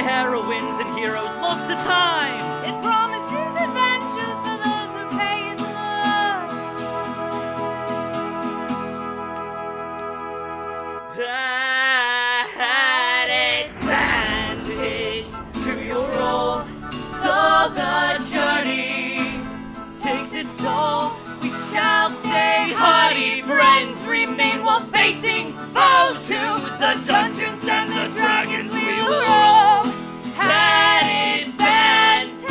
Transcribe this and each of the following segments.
by heroines and heroes lost to time. It promises adventures for those who pay it love. That advantage to your role, though the journey takes its toll. We shall stay hardy, friends remain while facing foes to the dungeons and the dragons we will roam. That advantage.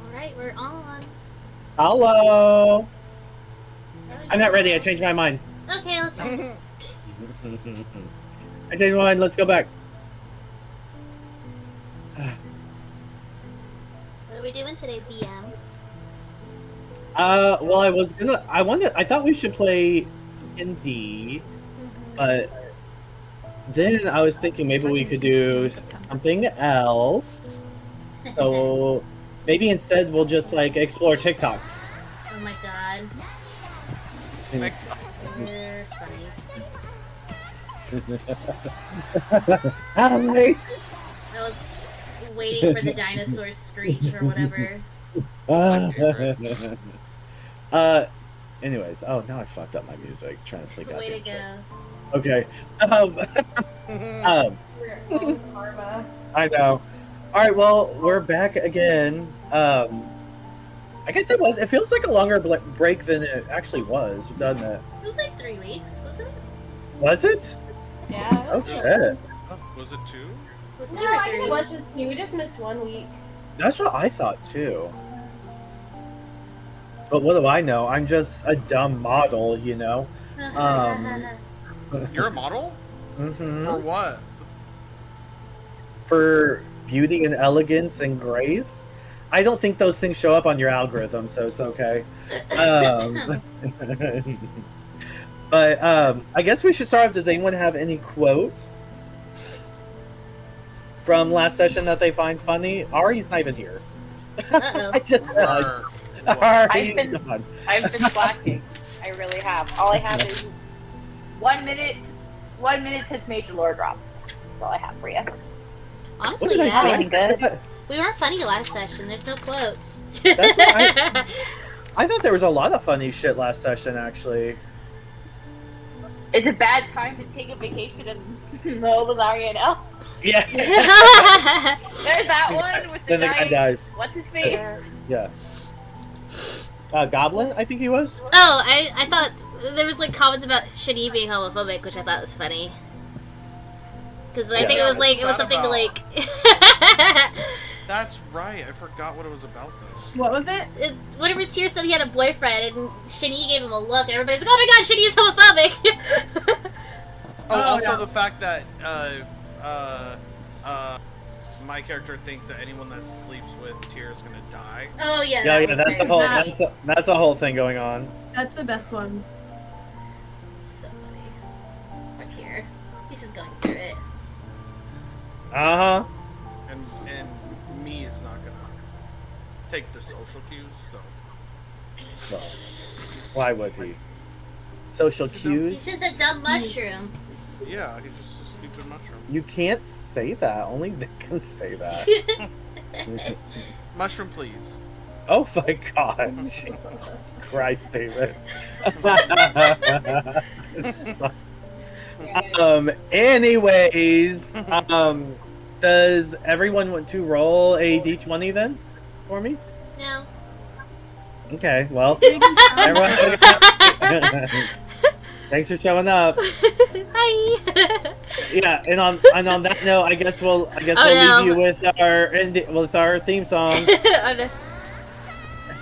Alright, we're on. Hello. I'm not ready. I changed my mind. Okay, let's start. I changed my mind. Let's go back. What are we doing today, DM? Well, I thought we should play D&D, but then I was thinking maybe we could do something else. So maybe instead we'll just like explore TikToks. Oh my god. You're funny. Hi. I was waiting for the dinosaur screech or whatever. Anyways, oh, now I fucked up my music trying to play Way to goddamn go. shit. Okay. Karma. I know. All right, well, we're back again. I guess it feels like a longer break than it actually was, doesn't it? It was like 3 weeks, wasn't it? Was it? Yeah. Oh shit. Was it 2? It was 2 No, or I 3. think it was just me. We just missed 1 week. That's what I thought too. But what do I know? I'm just a dumb model, you know. You're a model? Mm-hmm. For what? For beauty and elegance and grace. I don't think those things show up on your algorithm, so it's okay. But I guess we should start off. Does anyone have any quotes from last session that they find funny? Ari's not even here. Uh-oh. I just realized. Ari's gone. I've been slacking. I really have. All I have is 1 minute. 1 minute since Major Lore dropped. That's all I have for you. Honestly, What did I yeah. do? Good. We weren't funny last session. There's no quotes. That's what I thought there was a lot of funny shit last session, actually. It's a bad time to take a vacation in Molinaria now. Yeah. There's that one with the Then the guy guy. dies. What's his face? Yeah. Goblin, I think he was. Oh, I thought there was like comments about Shani being homophobic, which I thought was funny. Because I think it was like, it was something about? like... That's right. I forgot what it was about though. What was it? Whenever Tyr said he had a boyfriend, and Shani gave him a look, and everybody's like, oh my god, Shani is homophobic! Also the fact that my character thinks that anyone that sleeps with Tyr is gonna die. Oh yeah, Yeah, that yeah, was that's a very whole funny. that's a whole thing going on. That's the best one. So funny. Poor Tyr. He's just going through it. Uh huh. And me is not gonna take the social cues, so Well, why would he? Social He's cues? just a dumb mushroom. yeah, he's just a stupid mushroom. You can't say that. Only they can say that. Mushroom, please. Oh my god. Jesus Christ, David. Anyways, does everyone want to roll a d20 then for me? No. Okay, well, everyone, thanks for showing up. Hi. Yeah, and on that note, I guess we'll no. leave you with our theme song. Oh, no.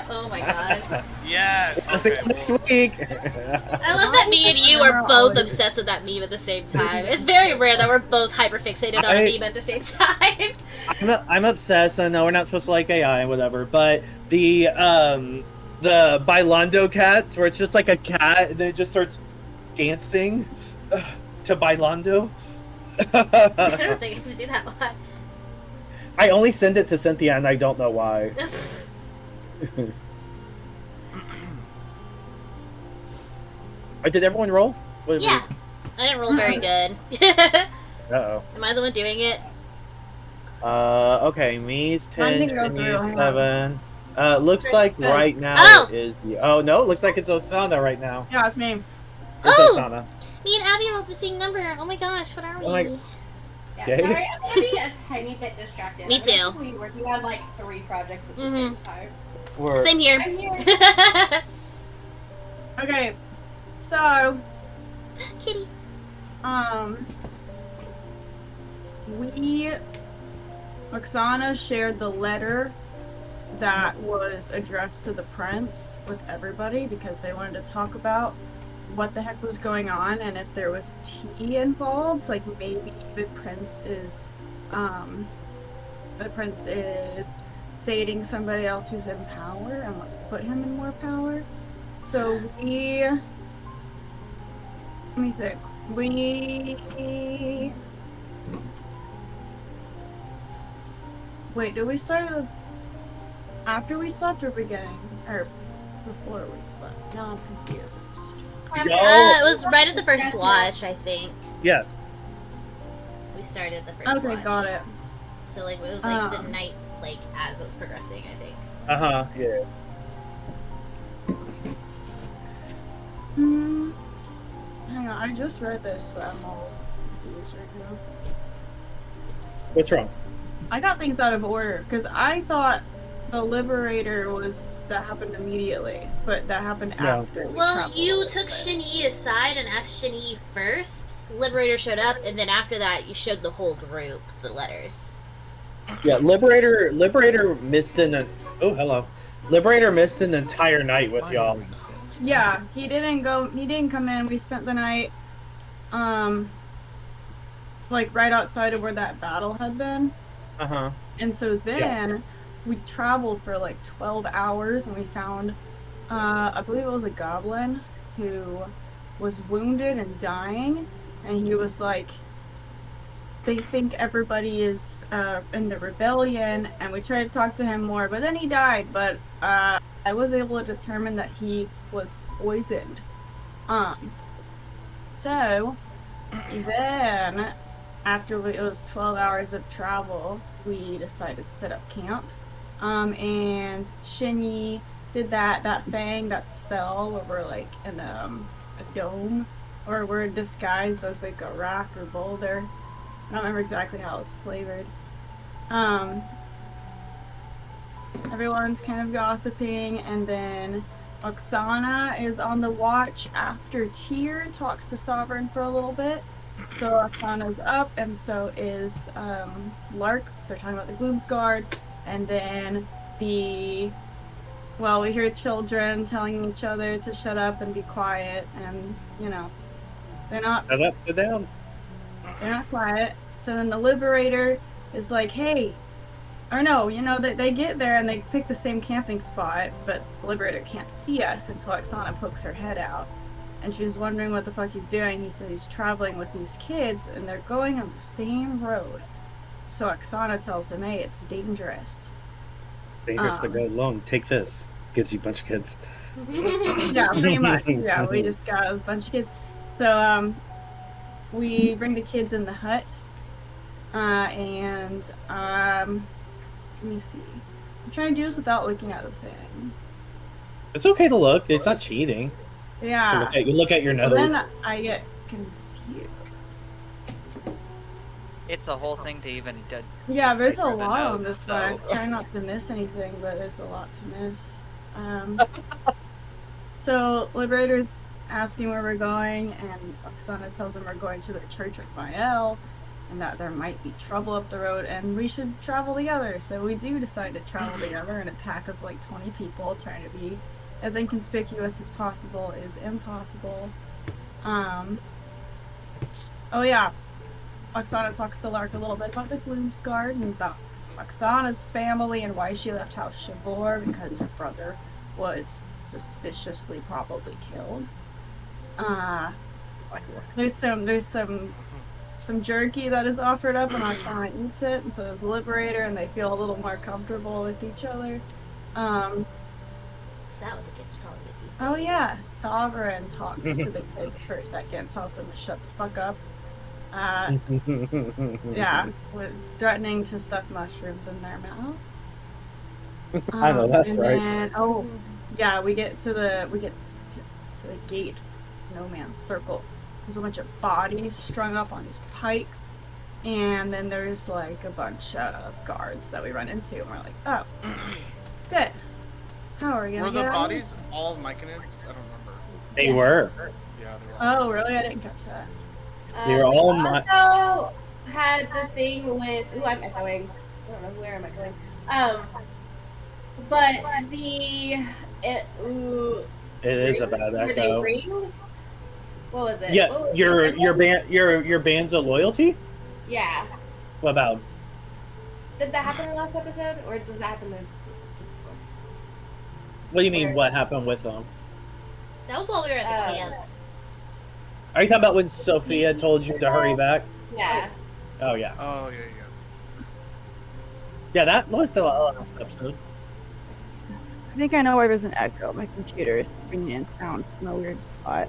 Oh my god. Yeah. I'll see you next week. I love that me and you are both obsessed with that meme at the same time. It's very rare that we're both hyperfixated on a meme at the same time. I'm obsessed. I know we're not supposed to like AI and whatever, but the Bailando cats, where it's just like a cat and then it just starts dancing to Bailando. I don't think I've seen that one. I only send it to Cynthia, and I don't know why. Did everyone roll? Yeah. I didn't roll very good. Uh-oh. Am I the one doing it? Okay, me's 10, Mine didn't go Chinny's through, hang 7. Looks like Good. right now Oh! it is the... Oh, no, it looks like it's Oksana right now. Yeah, it's me. It's Oh! Oksana. Me and Abby rolled the same number. Oh my gosh, what are we? Oh my- Yeah, Okay. sorry, I'm gonna be a tiny bit distracted. Me I'm too. actually working on like 3 projects at the same time. We're... Same here. I'm here. Okay, so Kitty. Oksana shared the letter that was addressed to the prince with everybody because they wanted to talk about what the heck was going on and if there was tea involved. Like maybe the prince is dating somebody else who's in power and wants to put him in more power. So let me think. Wait, did we start after we slept or beginning? Or before we slept? Now I'm confused. It was right at the first watch, I think. Yes. We started the first watch. Okay, got it. So like it was like the night, like as it was progressing, I think. Uh-huh, yeah. Hang on, I just read this, but I'm all confused right now. What's wrong? I got things out of order because I thought the Liberator that happened immediately, but that happened after. Well, you traveled. took Shinyi aside and asked Shinyi first. Liberator showed up, and then after that, you showed the whole group the letters. Yeah, Liberator missed an... Oh, hello. Liberator missed an entire night with y'all. Yeah, he didn't come in. We spent the night, like right outside of where that battle had been. Uh-huh. And so then we traveled for like 12 hours and we found, I believe it was a goblin who was wounded and dying. And he was like, they think everybody is in the rebellion. And we tried to talk to him more, but then he died. But I was able to determine that he was poisoned. So then after it was 12 hours of travel, we decided to set up camp. And Shinyi did that spell where we're like in a dome, or we're disguised as like a rock or boulder. I don't remember exactly how it was flavored. Everyone's kind of gossiping, and then Oksana is on the watch after Tyr talks to Sovereign for a little bit. So Oksana's up, and so is Lark. They're talking about the Gloomsguard, and then we hear children telling each other to shut up and be quiet, and they're not. Shut up, sit down. They're not quiet. So then the Liberator is like, hey, or no, they get there and they pick the same camping spot, but the Liberator can't see us until Oksana pokes her head out. And she's wondering what the fuck he's doing. He said he's traveling with these kids and they're going on the same road. So Oksana tells him, hey, it's dangerous. Dangerous, but go alone. Take this. Gives you a bunch of kids. Yeah, pretty much. Yeah, we just got a bunch of kids. So, we bring the kids in the hut. And let me see. I'm trying to do this without looking at the thing. It's okay to look. It's not cheating. Yeah. You look at your So nose. then I get confused. It's a whole thing to even do. Yeah, there's a decipher the lot on notes, this one. I'm so- trying not to miss anything, but there's a lot to miss. So Liberator's asking where we're going, and Oksana tells him we're going to the church with Mael, and that there might be trouble up the road, and we should travel together. So we do decide to travel together in a pack of like 20 people, trying to be as inconspicuous as possible is impossible. Oh yeah, Oksana talks to Lark a little bit about the Gloomsguard and about Oksana's family and why she left House Shaevor, because her brother was suspiciously probably killed. There's some jerky that is offered up, and Oksana eats it, and so does Liberator, and they feel a little more comfortable with each other. Is that what the kids call it these days? Oh yeah, Sovereign talks to the kids for a second, tells them to shut the fuck up. Yeah, with threatening to stuff mushrooms in their mouths. I know that's and right. Then, oh, yeah, we get to the gate, no man's circle. There's a bunch of bodies strung up on these pikes, and then there's like a bunch of guards that we run into, and we're like, oh, good. How are you? Were the bodies all Myconids? I don't remember. They were. Yeah, they were. Oh, really? I didn't catch that. They were all we also had the thing with. Ooh, I'm echoing. I don't know, where am I going? But it is a bad were they echo. rings? What was it? Yeah, What was your band's of loyalty? Yeah. What about? Did that happen in the last episode, or does that happen in? What do you mean? What happened with them? That was while we were at the camp. Are you talking about when Sophia told you to hurry back? Yeah. Oh yeah. Oh yeah. Yeah, that was the last episode. I think I know why there's an echo. My computer is bringing in sound from a weird spot.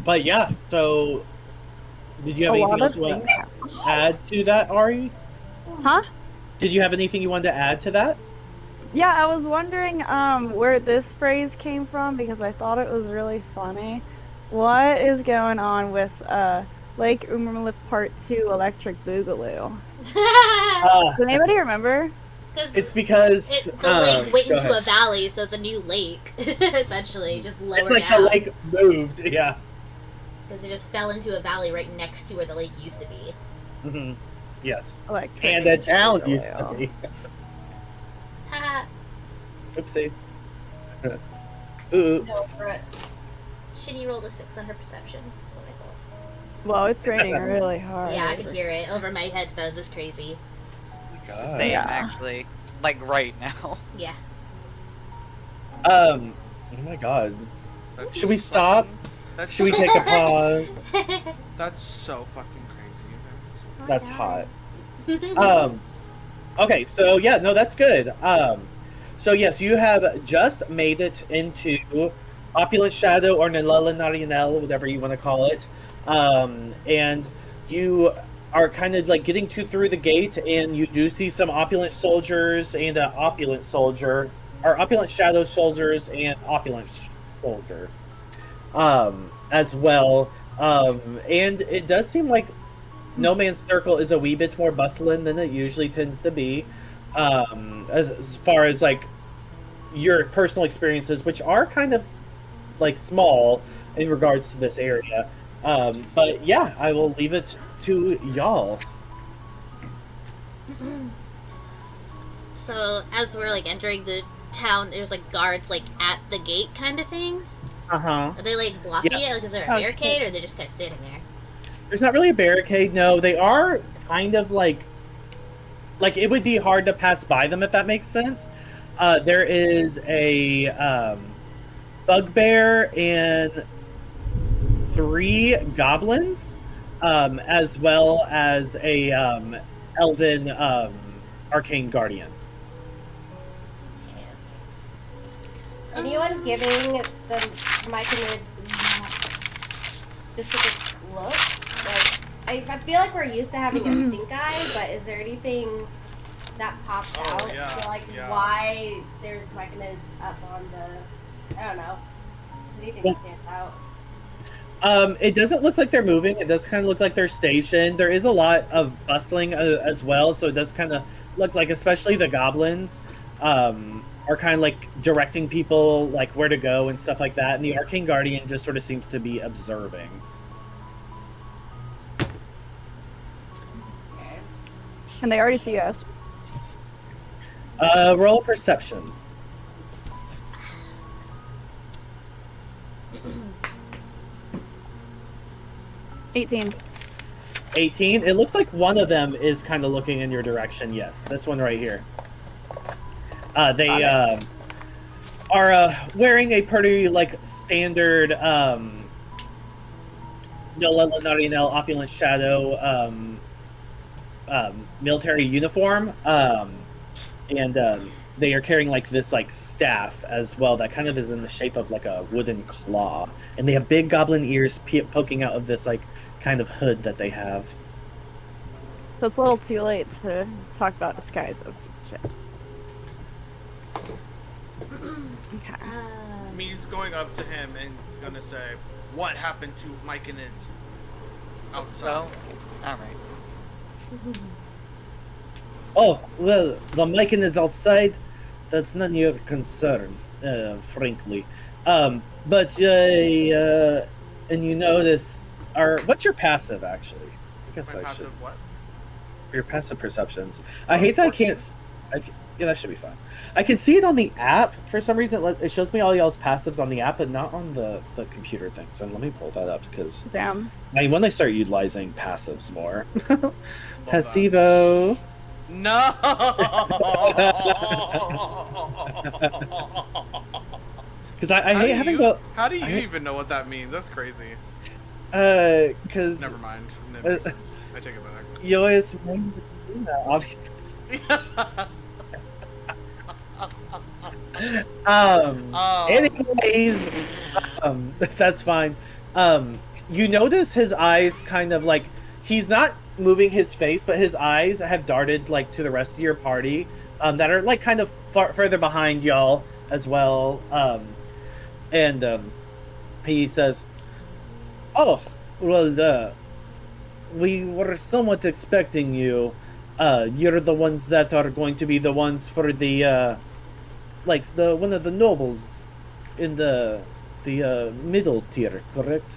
But yeah, so did you have anything else you want to add to that, Ari? Huh? Did you have anything you wanted to add to that? Yeah, I was wondering where this phrase came from because I thought it was really funny. What is going on with Lake Umarlip Part 2 Electric Boogaloo? Does anybody remember? It's because the lake went into a valley, so it's a new lake, essentially, just lower It's like down. the lake moved, yeah. Because it just fell into a valley right next to where the lake used to be. Mm-hmm. Yes. Electric And the town used to be. Haha. Oopsie. Oops. Shitty rolled a 6 on her perception, so I thought. Well, it's raining really hard. Yeah, I could hear it over my headphones. It's crazy. God. Same, Yeah. actually. Like, right now. Yeah. Oh my god. Should we stop? Should we take a pause? That's so fucking crazy. That's hot. Okay, so yeah, no, that's good. So yes, you have just made it into Oppolant Shadow or Nalala Narianel, whatever you want to call it. And you are kind of like getting through the gate, and you do see some Oppolant soldiers and an Oppolant soldier, or Oppolant Shadow soldiers and Oppolant soldier, as well. And it does seem like No Man's Circle is a wee bit more bustling than it usually tends to be, as far as like your personal experiences, which are kind of like small in regards to this area. But yeah, I will leave it to y'all. So as we're like entering the town, there's like guards like at the gate kind of thing. Uh-huh. Are they like blocking Yeah. it? Like, is there a barricade, or are they just kind of standing there? There's not really a barricade. No, they are kind of like it would be hard to pass by them, if that makes sense. There is a bugbear and 3 goblins, as well as a elven arcane guardian. Anyone giving the Myconids specific looks? Like, I feel like we're used to having a stink eye, but is there anything that pops out? Yeah, So, like, yeah. why there's Myconids up on the... I don't know. Is there anything that stands out? It doesn't look like they're moving. It does kind of look like they're stationed. There is a lot of bustling as well, so it does kind of look like, especially the goblins, are kind of like directing people like where to go and stuff like that. And the Arcane Guardian just sort of seems to be observing. And they already see us. Roll a perception. $18. 18. It looks like one of them is kind of looking in your direction. Yes, this one right here. are wearing a pretty like standard Opulent Shadow military uniform, and they are carrying like this like staff as well that kind of is in the shape of like a wooden claw, and they have big goblin ears poking out of this like kind of hood that they have. So it's a little too late to talk about disguises. Shit. Okay. Me's going up to him and is gonna say, "What happened to Myconids outside?" Well, alright. Oh, well, the Myconids outside, that's none of your concern, frankly. But and you notice, what's your passive actually? I guess My I passive should. what? Your passive perceptions. I hate that I can't. Yeah, that should be fine. I can see it on the app for some reason. It shows me all y'all's passives on the app, but not on the computer thing. So let me pull that up because Damn. when they start utilizing passives more, Love Passivo. No. Because I hate having the. How do you even know what that means? That's crazy. Because. Never mind. That makes sense. I take it back. Yo, it's obviously. Anyways, that's fine. You notice his eyes kind of like he's not moving his face, but his eyes have darted like to the rest of your party, that are like kind of further behind y'all as well. And he says, "Oh, well, we were somewhat expecting you. You're the ones that are going to be the ones for the, like one of the nobles in the middle tier, correct?"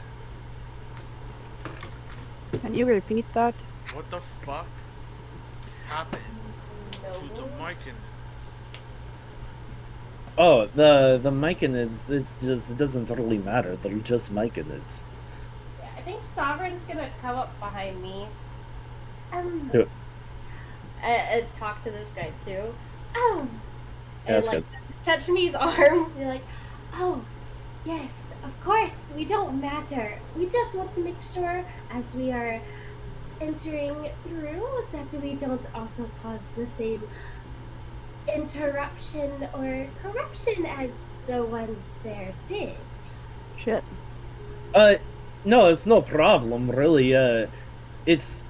Can you repeat that? What the fuck happened to the Myconids? Oh, the Myconids, it doesn't really matter. They're just Myconids. Yeah, I think Sovereign's gonna come up behind me. Who? Talk to this guy too. Yeah, that's and good. touch me's arm. You're like, oh, yes, of course. We don't matter. We just want to make sure as we are entering through that we don't also cause the same interruption or corruption as the ones there did. Shit. No, it's no problem, really. It's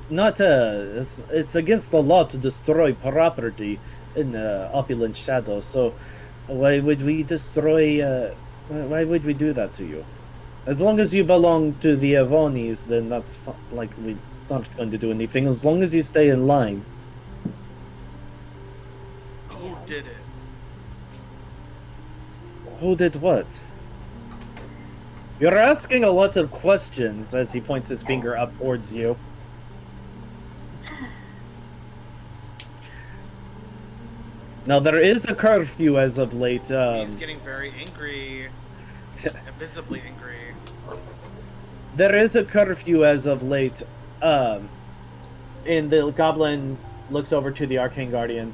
not, it's against the law to destroy property in Opulent Shadow, so why would we destroy, why would we do that to you? As long as you belong to the Ivonnis, then that's like, we're not going to do anything, as long as you stay in line. Who did it? Who did what? You're asking a lot of questions, as he points his finger up towards you. Now, there is a curfew as of late. He's getting very angry. Visibly angry. There is a curfew as of late. And the goblin looks over to the Arcane Guardian.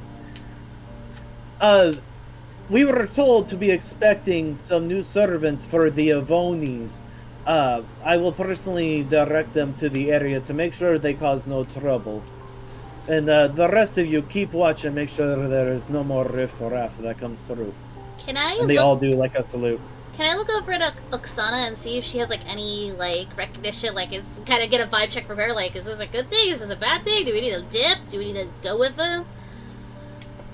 We were told to be expecting some new servants for the Ivonnis. I will personally direct them to the area to make sure they cause no trouble. And the rest of you keep watch and make sure there is no more riff-raff that comes through. Can I And they all do like a salute. Can I look over at Oksana and see if she has like any like recognition, like is kind of get a vibe check from her, like is this a good thing, is this a bad thing, do we need to dip, do we need to go with them?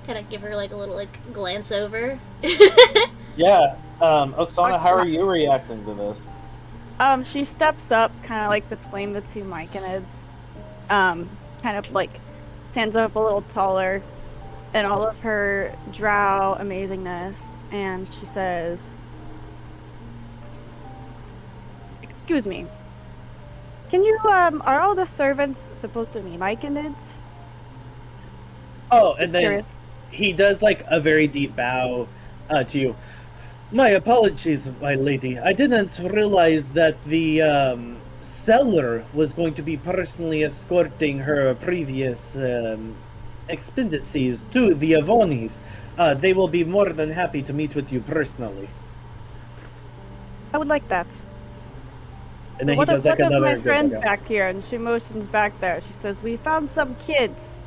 Kind of give her like a little like glance over. Yeah, Oksana, how are you reacting to this? She steps up, kind of like between the two Myconids, kind of like stands up a little taller in all of her drow amazingness, and she says, "Excuse me, can you, are all the servants supposed to be Myconids?" Oh, and then Curious. he does like a very deep bow to you. My apologies, my lady. I didn't realize that the seller was going to be personally escorting her previous expendices to the Ivonnis. They will be more than happy to meet with you personally. I would like that. And then he What does if, like what if another my good friend look. back here, and she motions back there. She says, "We found some kids.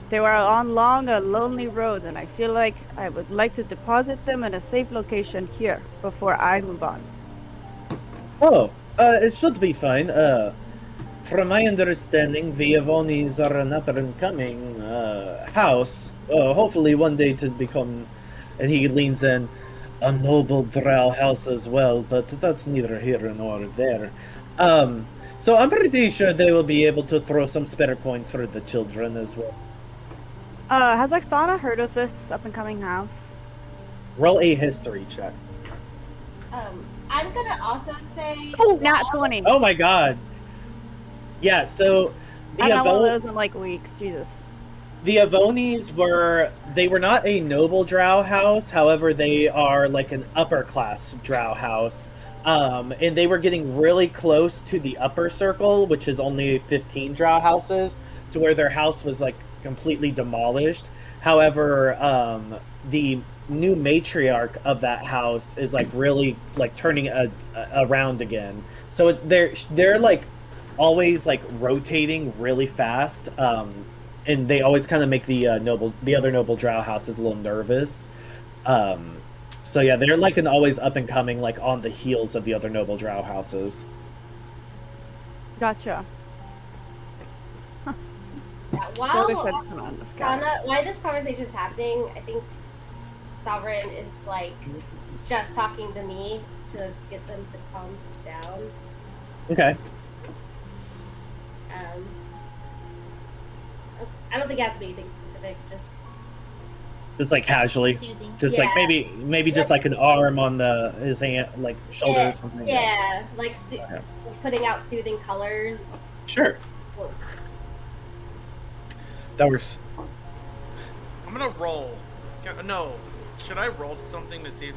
They were on a lonely road, and I feel like I would like to deposit them in a safe location here before I move on." Oh, it should be fine. From my understanding, the Ivonnis are an up-and-coming house. Hopefully one day to become, and he leans in, a noble drow house as well, but that's neither here nor there. So I'm pretty sure they will be able to throw some spare coins for the children as well. Has Oksana heard of this up-and-coming house? Roll a history check. I'm gonna also say. Oh, nat 20. Oh my god. Yeah, so the I haven't had one of those in like weeks. Jesus. The Ivonnis were not a noble drow house, however they are like an upper class drow house. And they were getting really close to the upper circle, which is only 15 drow houses, to where their house was like completely demolished. However, the new matriarch of that house is like really like turning around again. So they're like always like rotating really fast, and they always kind of make the other noble drow houses a little nervous. So yeah, they're like an always up and coming, like on the heels of the other noble drow houses. Gotcha. Yeah, I wish I'd come on this guy. while this conversation's happening, I think Sovereign is like just talking to me to get them to calm down. Okay. I don't think it has to be anything specific. Just like casually, Soothing. just like maybe just like an arm on his hand, like shoulder or something. Yeah, like putting out soothing colors. Sure. That works. I'm gonna roll. No, should I roll something to see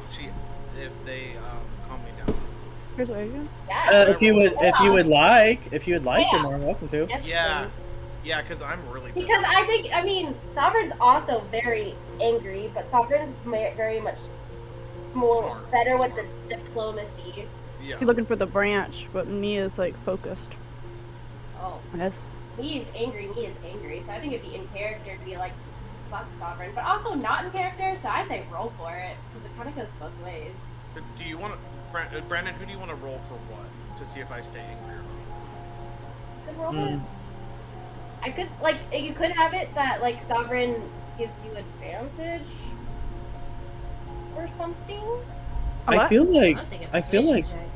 if they calm me down? Persuasion? Yeah. If you would like, you're Yeah. more than welcome to. Yes, Yeah. please. Yeah, because I'm really pissed. Because I mean, Sovereign's also very angry, but Sovereign's very much more Smart. better with the diplomacy. Yeah. You're looking for the branch, but Mia's like focused. Oh, Yes. me is angry. So I think it'd be in character to be like, fuck Sovereign, but also not in character. So I say roll for it because it kind of goes both ways. Do you want to, Brandon? Who do you want to roll for what to see if I stay angry or Good roll it. I could like you could have it that like Sovereign gives you advantage or something. I feel like was thinking I feel persuasion like check.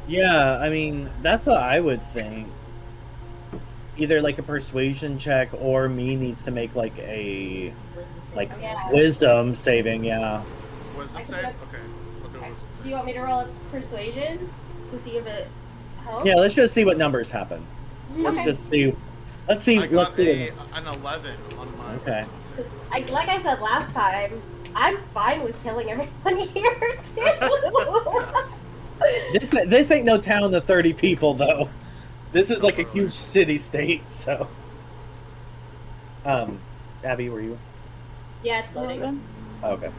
yeah. I mean, that's what I would think. Either like a persuasion check, or me needs to make like a Wisdom saving like throw. Yeah. wisdom saving. Yeah. wisdom I can save? go- Okay. I'll do a wisdom Do save. you want me to roll a persuasion to see if it helps? Yeah. Let's just see what numbers happen. Let's Okay. just see. Let's see. I got Let's see. an 11 on my Okay. wisdom save. Like I said last time, I'm fine with killing everyone here too. This ain't no town of 30 people though. This is like a huge city state. So. Abby, were you? Yeah, it's loading. Oh, okay.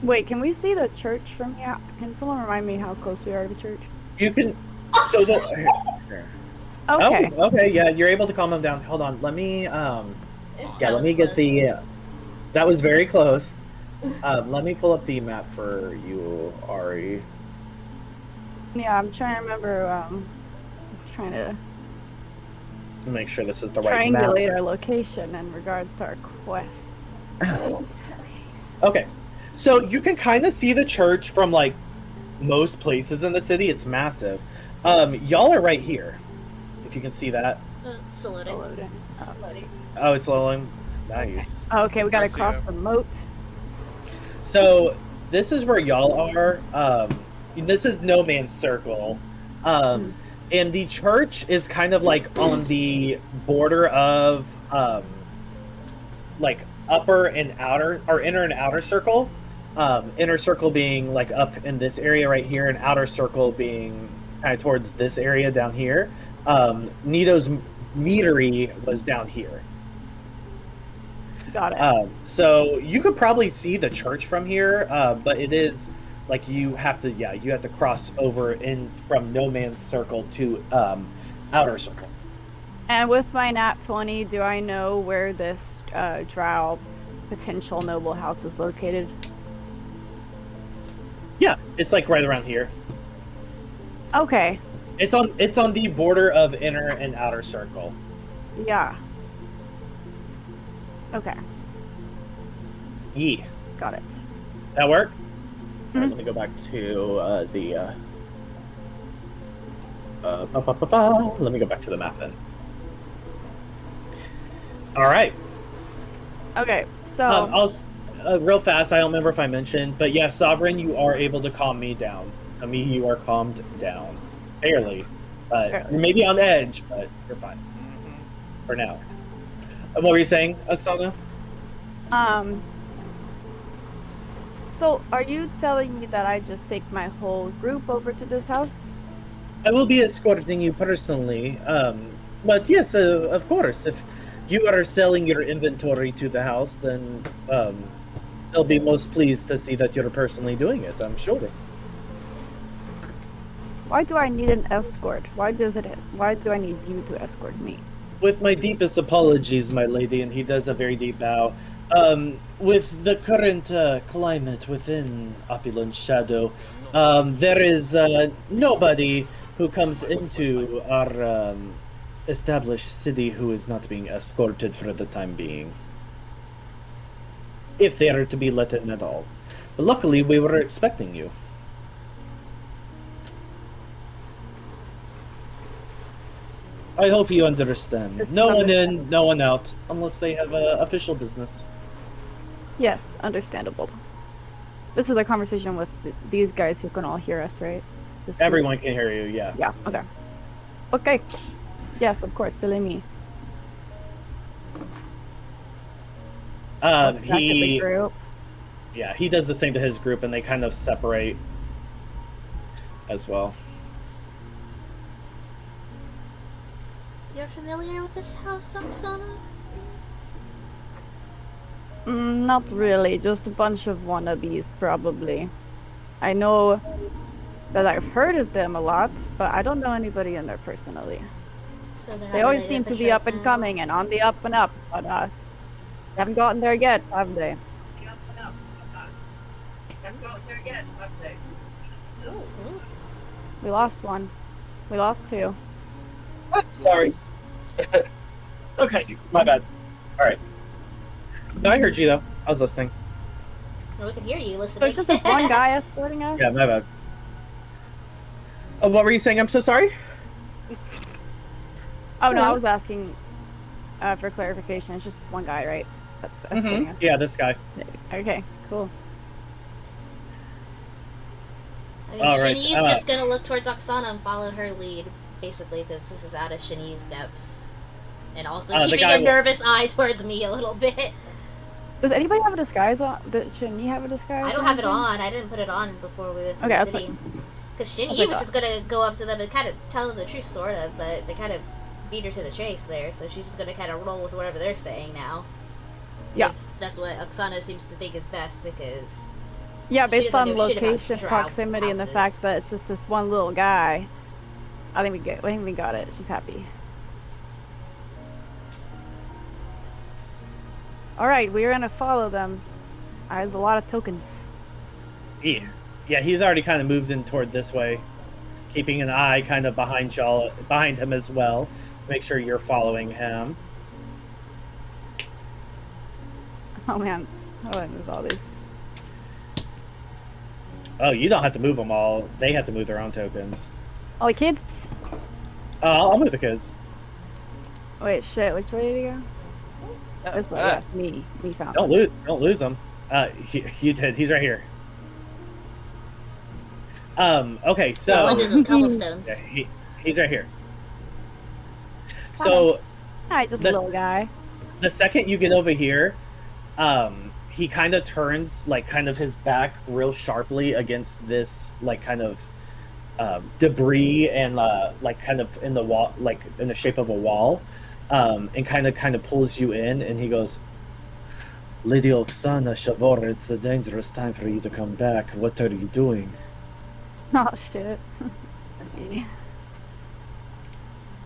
Wait, can we see the church from here? Can someone remind me how close we are to the church? You can. So the. Here. Okay. Oh, okay. Yeah, you're able to calm them down. Hold on. Let me. It's Yeah, That let me was get close. the. That was very close. Let me pull up the map for you, Ari. Yeah, I'm trying to remember. Trying to Make sure this is the right map. triangulate our location in regards to our quest. Okay, so you can kind of see the church from like most places in the city. It's massive. Y'all are right here. If you can see that. It's still loading. Loading. loading. Oh, it's loading. Nice. Okay, we gotta I see cross it. the moat. So this is where y'all are. This is No Man's Circle. And the church is kind of like on the border of like upper and outer, or inner and outer circle. Inner circle being like up in this area right here, and outer circle being kind of towards this area down here. Nito's meadery was down here. Got it. So you could probably see the church from here, but it is like you have to cross over in from No Man's Circle to Outer Circle. And with my nat 20, do I know where this Drow potential noble house is located? Yeah, it's like right around here. Okay. It's on the border of Inner and Outer Circle. Yeah. Okay. Yee. Got it. That work? All right, let me go back to let me go back to the map then. All right. Okay, so I'll real fast. I don't remember if I mentioned, but yeah, Sovereign, you are able to calm me down. So you are calmed down, barely, but Barely. you're maybe on edge, but you're fine for now. And what were you saying, Oksana? So are you telling me that I just take my whole group over to this house? I will be escorting you personally. But yes, of course, if you are selling your inventory to the house, then they'll be most pleased to see that you're personally doing it, I'm sure. Why do I need an escort? Why do I need you to escort me? With my deepest apologies, my lady, and he does a very deep bow. With the current climate within Oppolant Shadow, there is nobody who comes into our established city who is not being escorted for the time being. If they are to be let in at all. But luckily, we were expecting you. I hope you understand. Just No one understand. in, no one out, unless they have official business. Yes, understandable. This is a conversation with these guys who can all hear us, right? Everyone can hear you, yeah. Yeah, okay. Okay. Yes, of course, silly me. Back to the group. Yeah, he does the same to his group, and they kind of separate as well. You're familiar with this house, Oksana? Not really, just a bunch of wannabes, probably. I know that I've heard of them a lot, but I don't know anybody in there personally. So they're They not always related seem to to be Shrek up and then? coming and on the up and up, but they haven't gotten there yet, have they? Ooh. We lost one. We lost two. Sorry. Okay, my bad. Alright. No, I heard you, though. I was listening. Well, we can hear you So listening. it's just this one guy escorting us? Yeah, my bad. What were you saying? I'm so sorry? Oh no, I was asking for clarification. It's just this one guy, right? That's escorting us. Yeah, this guy. Okay, cool. I mean, All right, Shani's just gonna look towards Oksana and follow her lead, basically, because this is out of Shani's depths. And also the keeping guy a nervous eye towards me a little bit. Does anybody have a disguise on? Shouldn't you have a disguise? I don't or have it anything? on. I didn't put it on before we went to Okay, the that's city. fine. Because That's Shani what I was thought. just gonna go up to them and kind of tell them the truth, sort of, but they kind of beat her to the chase there, so she's just gonna kind of roll with whatever they're saying now. Yeah. If that's what Oksana seems to think is best, because Yeah, She based doesn't on know shit about location, drow proximity, and the houses. fact that it's just this one little guy, I think we got it. She's happy. All right, we're gonna follow them. There's a lot of tokens. Yeah, he's already kind of moved in toward this way, keeping an eye kind of behind him as well. Make sure you're following him. Oh man, how do I move all these? Oh, you don't have to move them all. They have to move their own tokens. Oh, the kids. I'll move the kids. Wait, shit. Which way did he go? This way. Yeah, me found. Don't lose them. You did. He's right here. Okay, so under the cobblestones. yeah, he's right here. So Hi, just a this- little guy. the second you get over here, he kind of turns like kind of his back real sharply against this like kind of debris and like kind of in the wall, like in the shape of a wall, and kind of pulls you in, and he goes, "Lady Oksana Shaevor, it's a dangerous time for you to come back. What are you doing?" Oh shit.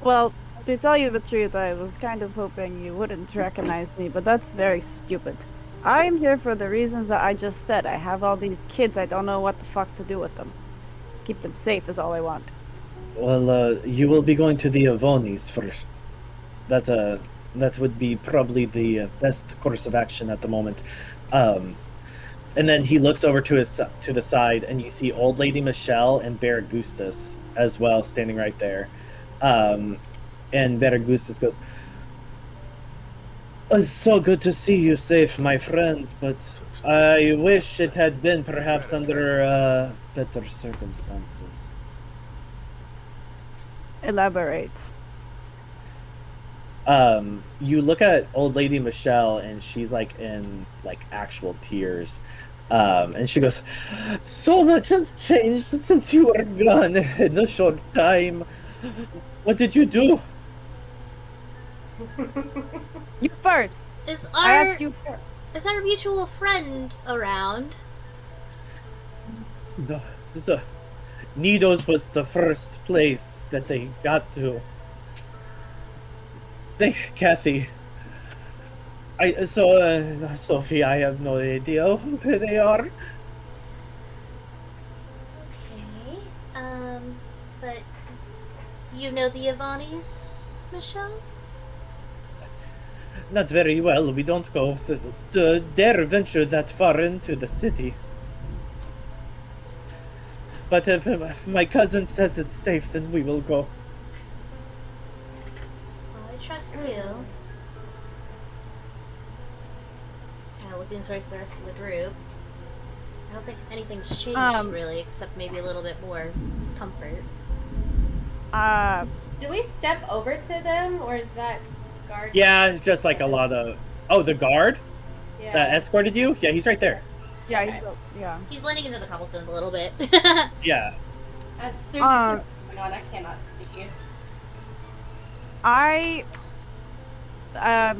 Well, to tell you the truth, I was kind of hoping you wouldn't recognize me, but that's very stupid. I'm here for the reasons that I just said. I have all these kids, I don't know what the fuck to do with them. Keep them safe is all I want. Well, you will be going to the Ivonnis first. That would be probably the best course of action at the moment. And then he looks over to the side, and you see Old Lady Michelle and Baragustus as well, standing right there. And Baragustus goes, "It's so good to see you safe, my friends, but I wish it had been perhaps under better circumstances." Elaborate. You look at Old Lady Michelle, and she's like in like actual tears. And she goes, "So much has changed since you were gone in a short time. What did you do?" You first. I asked you first. Is our mutual friend around? No, Nido's was the first place that they got to. Kathy. Sophie, I have no idea where they are. Okay. But you know the Ivonnis, Michelle? Not very well. We don't go dare venture that far into the city. But if my cousin says it's safe, then we will go. Well, I trust you. Looking towards the rest of the group. I don't think anything's changed really, except maybe a little bit more comfort. Do we step over to them, or is that guard? Yeah, it's just like a lot of... Oh, the guard? Yeah. That escorted you? Yeah, he's right there. Yeah, Okay. He's blending into the cobblestones a little bit. Yeah. There's so much going on, I cannot see.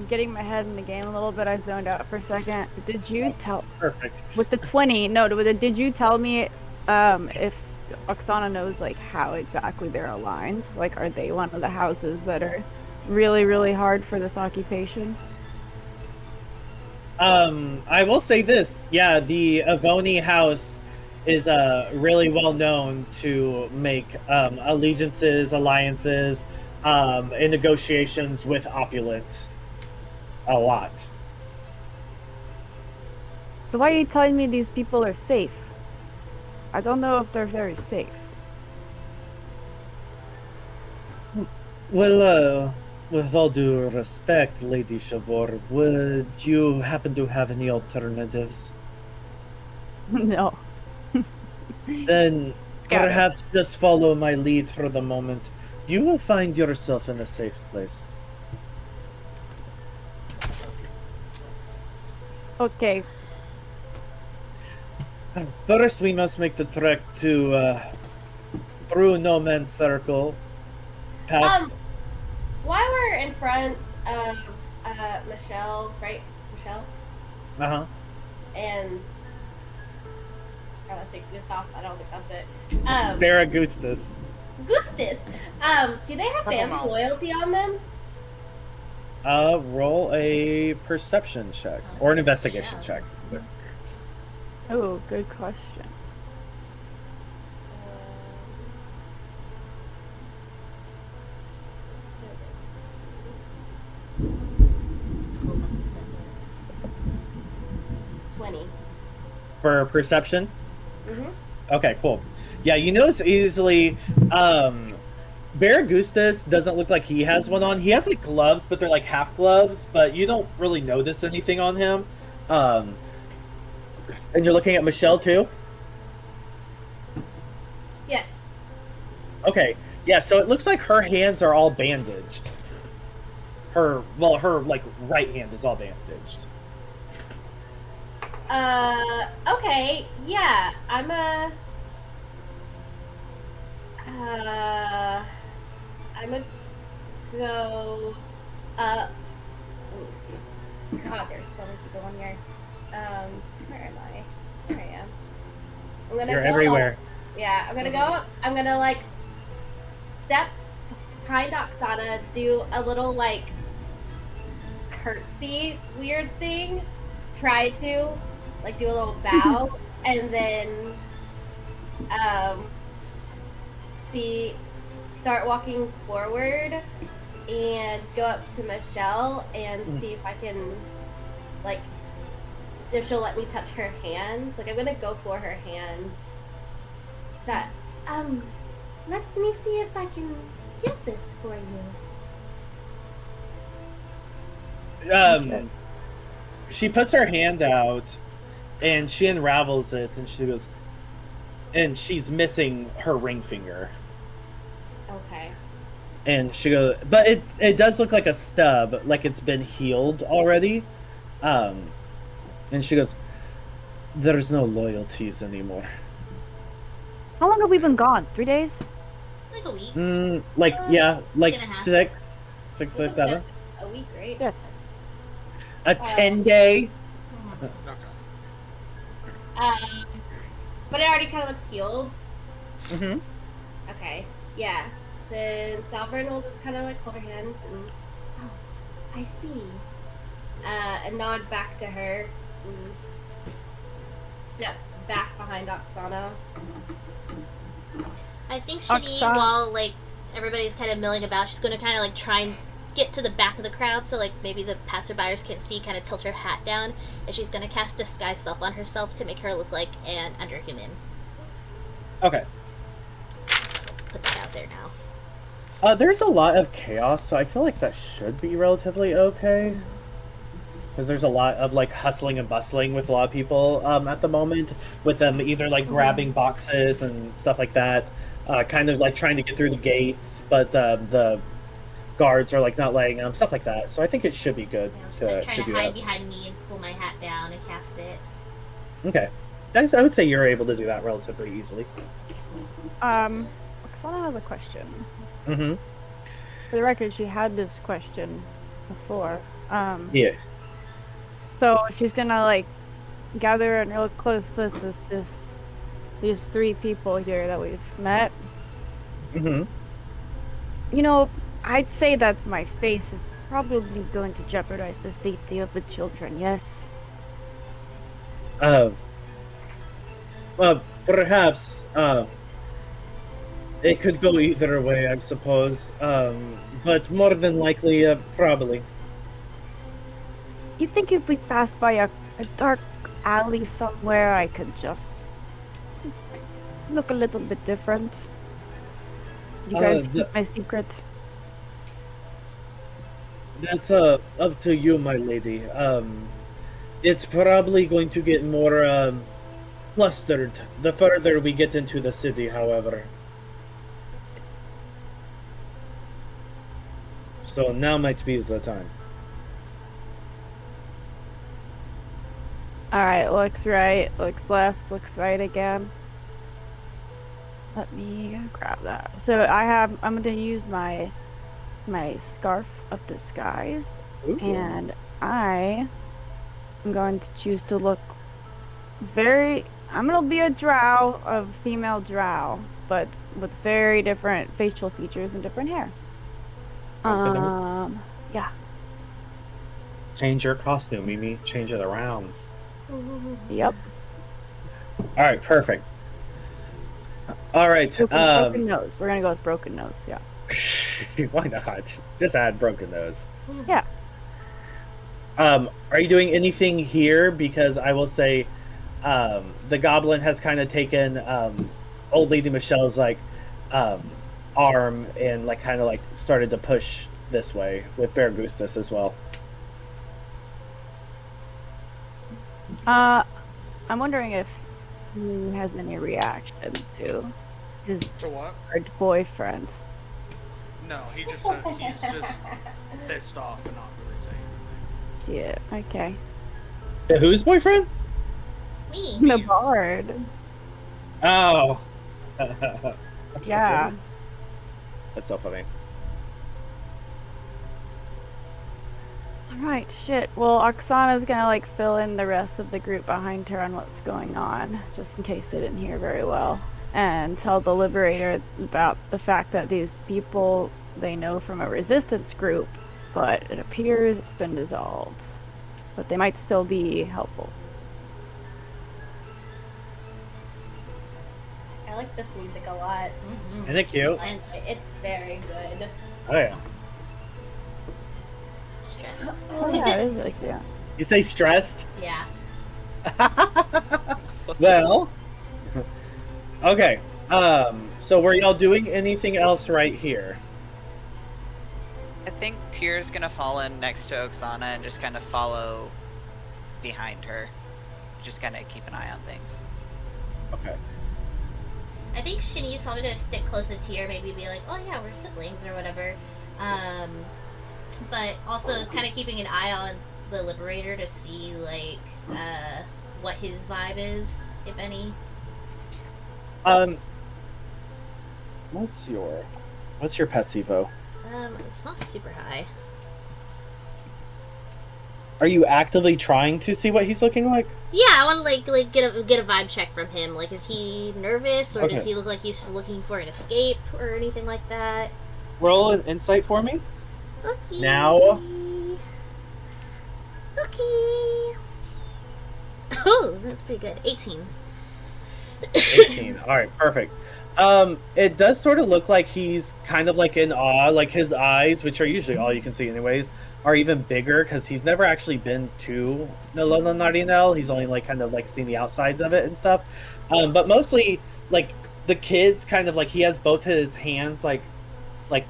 Getting my head in the game a little bit, I zoned out for a second. Did you tell... Perfect. With the 20, no, did you tell me if Oksana knows, like, how exactly they're aligned? Like, are they one of the houses that are really, really hard for this occupation? I will say this. Yeah, the Ivoni house is really well known to make allegiances, alliances, and negotiations with Oppolant. A lot. So why are you telling me these people are safe? I don't know if they're very safe. Well, with all due respect, Lady Shaevor, would you happen to have any alternatives? No. Then perhaps just follow my lead for the moment. You will find yourself in a safe place. Okay. First, we must make the trek to through No Man's Circle, past. While we're in front of Michelle, right? It's Michelle. And I want to say Gustav. I don't think that's it. Baragustus. Gustus. Do they have family loyalty on them? Roll a perception check or an investigation check. Oh, good question. For perception? Mm-hmm. Okay, cool. Yeah, you notice easily, Baragustus doesn't look like he has one on. He has like gloves, but they're like half gloves, but you don't really notice anything on him. And you're looking at Michelle too? Yes. Okay, yeah, so it looks like her hands are all bandaged. Her like right hand is all bandaged. Okay, yeah, I'm gonna go up. Let me see. God, there's so many people on here. Where am I? There I am. I'm gonna You're go everywhere. Up. Yeah, I'm gonna go up. I'm gonna like step behind Oksana, do a little like curtsy weird thing, try to like do a little bow, and then see start walking forward and go up to Michelle and see if I can like if she'll let me touch her hands. Like I'm gonna go for her hands. Shut. Let me see if I can heal this for you. She puts her hand out and she unravels it and she goes, and she's missing her ring finger. Okay. And she goes, but it does look like a stub, like it's been healed already. And she goes, there's no loyalties anymore. How long have we been gone? 3 days? Like a week. Like yeah, like and a half. six or seven. A week, right? Yeah. A 10-day. But it already kind of looks healed. Mm-hmm. Okay. Yeah. Then Salvern will just kind of like hold her hands and I see. and nod back to her. And step back behind Oksana. I think Shani, Oksana. while like everybody's kind of milling about, she's gonna kind of like try and get to the back of the crowd so like maybe the passerbyers can see, kind of tilt her hat down, and she's gonna cast Disguise Self on herself to make her look like an underhuman. Okay. Put that out there now. There's a lot of chaos, so I feel like that should be relatively okay. Because there's a lot of like hustling and bustling with a lot of people at the moment, with them either like grabbing boxes and stuff like that, kind of like trying to get through the gates, but the guards are like not letting them, stuff like that. So I think it should be good You know, just to, like trying to to do hide that. behind me and pull my hat down and cast it. Okay, I would say you're able to do that relatively easily. Oksana has a question. Mm-hmm. For the record, she had this question before. Yeah. So she's gonna like gather and real close with these three people here that we've met. Mm-hmm. You know, I'd say that my face is probably going to jeopardize the safety of the children. Yes. Perhaps it could go either way, I suppose. But more than likely, probably. You think if we pass by a dark alley somewhere, I could just look a little bit different? You guys keep my secret. That's up to you, my lady. It's probably going to get more flustered the further we get into the city, however. So now might be the time. Alright, looks right, looks left, looks right again. Let me grab that. So I'm gonna use my scarf of disguise. Ooh. And I am going to choose to look I'm gonna be a drow, a female drow, but with very different facial features and different hair. Yeah. Change your costume, Mimi. Change it around. Yep. All right, perfect. All right. Broken nose. We're gonna go with broken nose. Yeah. Why not? Just add broken nose. Yeah. Are you doing anything here? Because I will say, the goblin has kind of taken old lady Michelle's like arm and like kind of like started to push this way with Bear Gustus as well. I'm wondering if he has any reaction to his To what? third boyfriend. No, he's just pissed off and not really saying anything. Yeah. Okay. Whose boyfriend? Me. The bard. Oh. Yeah. That's so funny. Alright, shit. Well, Oksana's gonna like fill in the rest of the group behind her on what's going on, just in case they didn't hear very well. And tell the Liberator about the fact that these people they know from a resistance group, but it appears it's been dissolved. But they might still be helpful. I like this music a lot. Mm-hmm. Isn't it cute? It's very good. Oh yeah. Stressed. Oh, yeah, it is really cute. You say stressed? Yeah. Well. Okay. So were y'all doing anything else right here? I think Tyr's gonna fall in next to Oksana and just kind of follow behind her. Just kind of keep an eye on things. Okay. I think Shani's probably gonna stick close to Tyr, maybe be like, oh yeah, we're siblings or whatever. But also is kind of keeping an eye on the Liberator to see, like, what his vibe is, if any. What's your pet's Evo? It's not super high. Are you actively trying to see what he's looking like? Yeah, I want to like get a vibe check from him. Like, is he nervous, or does Okay. he look like he's looking for an escape or anything like that? Roll an insight for me. Okay. Now. Okay. Oh, that's pretty good. 18. 18. All right, perfect. It does sort of look like he's kind of like in awe. Like his eyes, which are usually all you can see anyways, are even bigger because he's never actually been to Nolona Nardinel. He's only like kind of like seen the outsides of it and stuff. But mostly like the kids kind of like he has both his hands like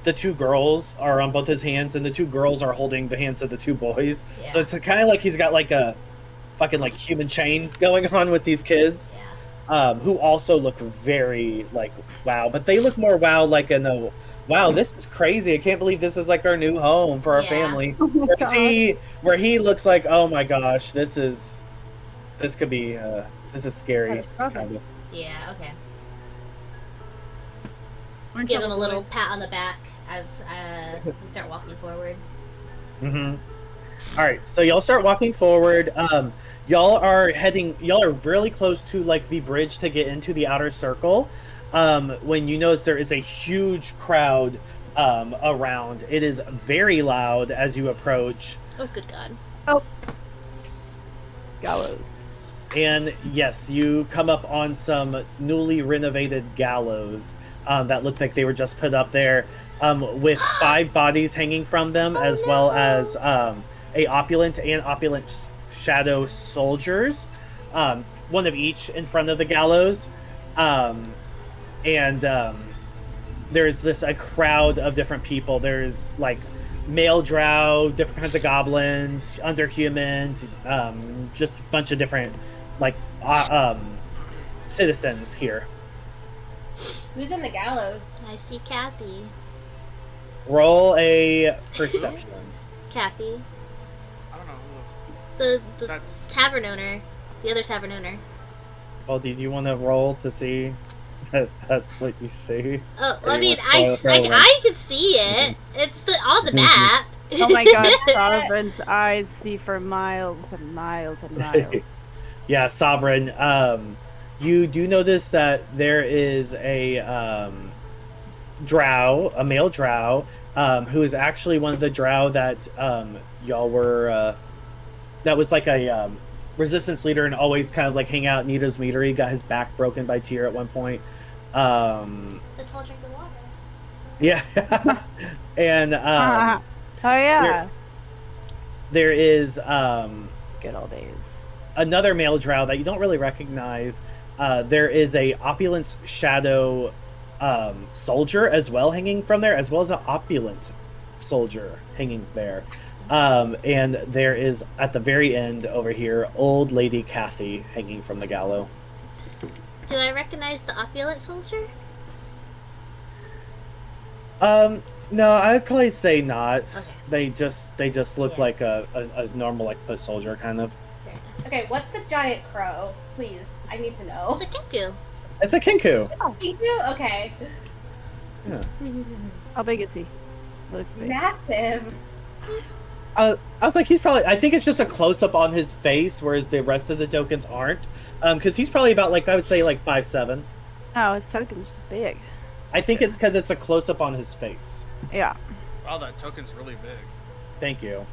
the two girls are on both his hands and the two girls are holding the hands of the two boys. Yeah. So it's kind of like he's got like a fucking like human chain going on with these kids. Yeah. Who also look very like wow, but they look more wow like in a wow, this is crazy. I can't believe this is like our new home for our Yeah. family. Oh my God. Where he looks like, oh my gosh, this could be this is scary. That's Kind of. Yeah, okay. Aren't Give y'all him a little boys? pat on the back as we start walking forward. Mm-hmm. All right, so y'all start walking forward. Y'all are really close to like the bridge to get into the outer circle. When you notice there is a huge crowd around. It is very loud as you approach. Oh, good God. Oh. Gallows. And yes, you come up on some newly renovated gallows that look like they were just put up there with 5 bodies hanging from them, as well as a opulent and opulent shadow soldiers, one of each in front of the gallows. There's a crowd of different people. There's like male drow, different kinds of goblins, underhumans, just a bunch of different like citizens here. Who's in the gallows? I see Kathy. Roll a perception. Kathy. I don't know. The That's tavern owner. The other tavern owner. Well, do you want to roll to see that that's what you see? Oh, Or I you mean, want to throw it? I can see it. It's on the map. Oh my God, Sovereign's eyes see for miles and miles and miles. Yeah, Sovereign. You do notice that there is a drow, a male drow, who is actually one of the drow that y'all were. That was like a resistance leader and always kind of like hang out in Nito's meadery. Got his back broken by Tyr at one point. Let's all drink the water. Yeah, and Oh yeah. there is Good old days. another male drow that you don't really recognize. There is a opulent shadow soldier as well hanging from there, as well as an opulent soldier hanging there. And there is at the very end over here, old lady Kathy hanging from the gallows. Do I recognize the opulent soldier? No, I'd probably say not. Okay. They just look Yeah. like a normal like foot soldier kind of. Fair enough. Okay, what's the giant crow? Please, I need to know. It's a kinku. It's a kinku. Kingu? Okay. Yeah. How big is he? Looks big. Massive. I was like, he's probably. I think it's just a close up on his face, whereas the rest of the tokens aren't. Because he's probably about like I would say like 5'7". Oh, his token's just big. I think it's because it's a close up on his face. Yeah. Wow, that token's really big. Thank you.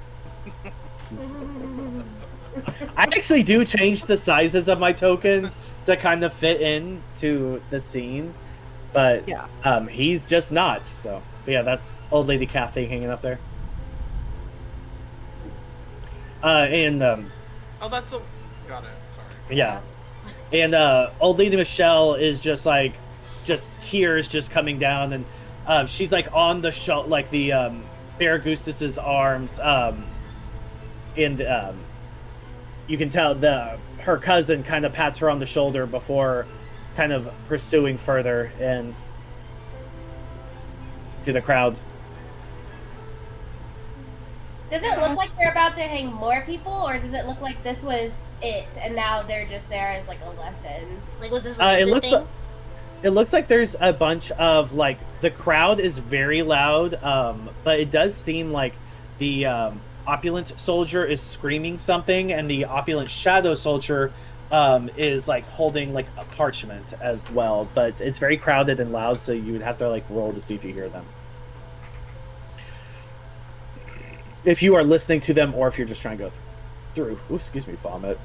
I actually do change the sizes of my tokens to kind of fit into the scene, but Yeah. He's just not. So, but yeah, that's old lady Kathy hanging up there. Oh, that's the. Got it. Sorry. Yeah, and old lady Michelle is just like, just tears just coming down, and she's like on the like the Bear Gustus's arms, and you can tell her cousin kind of pats her on the shoulder before kind of pursuing further in to the crowd. Does it look like they're about to hang more people, or does it look like this was it, and now they're just there as like a lesson? Like, was this a lesson thing? It looks like there's a bunch of like the crowd is very loud, but it does seem like the opulent soldier is screaming something, and the opulent shadow soldier is like holding like a parchment as well. But it's very crowded and loud, so you would have to like roll to see if you hear them. If you are listening to them, or if you're just trying to go through. Ooh, excuse me, vomit.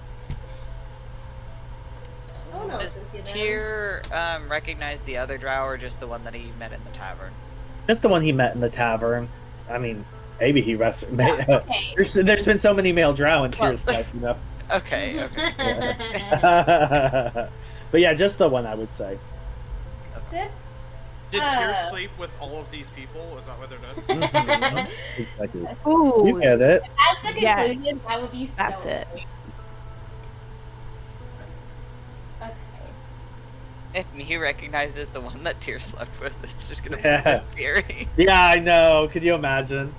Does Tyr recognize the other drow, or just the one that he met in the tavern? Just the one he met in the tavern. I mean, maybe he Okay. There's been so many male drow in Tyr's life, you know. Okay. But yeah, just the one I would say. Since Did Tyr sleep with all of these people? Is that what they're done? Exactly. Ooh. You get it. That's the Yes. conclusion. That would be so. That's it. Okay. If he recognizes the one that Tyr slept with, it's just gonna be Yeah. scary. Yeah, I know. Could you imagine?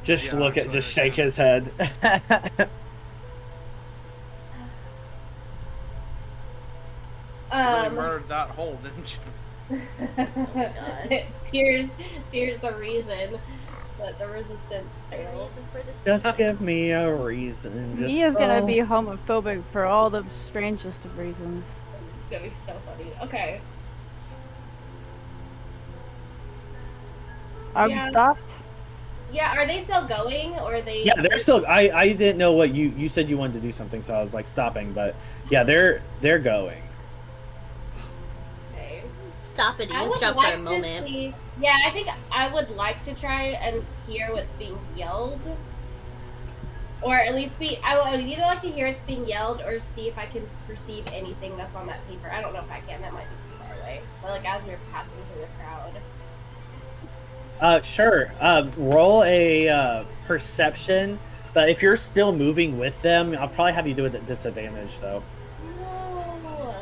Just Yeah, look that's at, just what I shake his head. Really murdered that hole, didn't you? Tears the reason that the resistance fails. Just give me a reason. Just He is gonna be homophobic for all the strangest of reasons. It's gonna be so funny. Okay. Are we Yeah. stopped? Yeah, are they still going, or are they? Yeah, they're still. I didn't know what you said you wanted to do something, so I was like stopping. But yeah, they're going. Okay. Stop and I would eavesdrop like for a to moment. see- yeah, I think I would like to try and hear what's being yelled, or at least I would either like to hear it's being yelled or see if I can perceive anything that's on that paper. I don't know if I can. That might be too far away. But like as we're passing through the crowd. Sure. Roll a perception, but if you're still moving with them, I'll probably have you do it at disadvantage, though. No.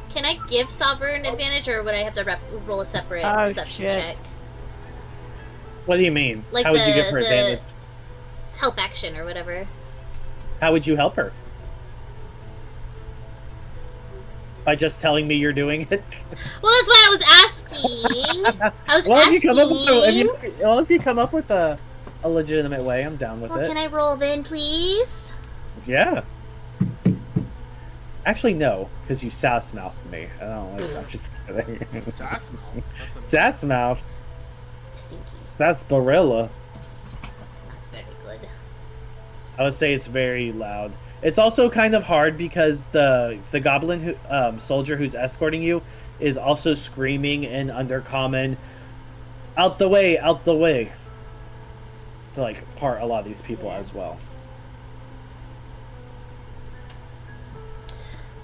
Can I give Sovereign advantage, or would I have to roll a separate Oh, perception shit. check? What do you mean? Like How would you give her the advantage? help action or whatever. How would you help her? By just telling me you're doing it? Well, that's why I was asking. I was Well, asking. if you come up with a legitimate way, I'm down with Well, it. can I roll then, please? Yeah. Actually, no, because you sass mouthed me. I don't like that. I'm just kidding. Sass mouth? Sass mouth. Stinky. That's Barilla. Not very good. I would say it's very loud. It's also kind of hard because the goblin who, soldier who's escorting you is also screaming in Undercommon, "Out the way! Out the way!" to like part a lot of these people as well.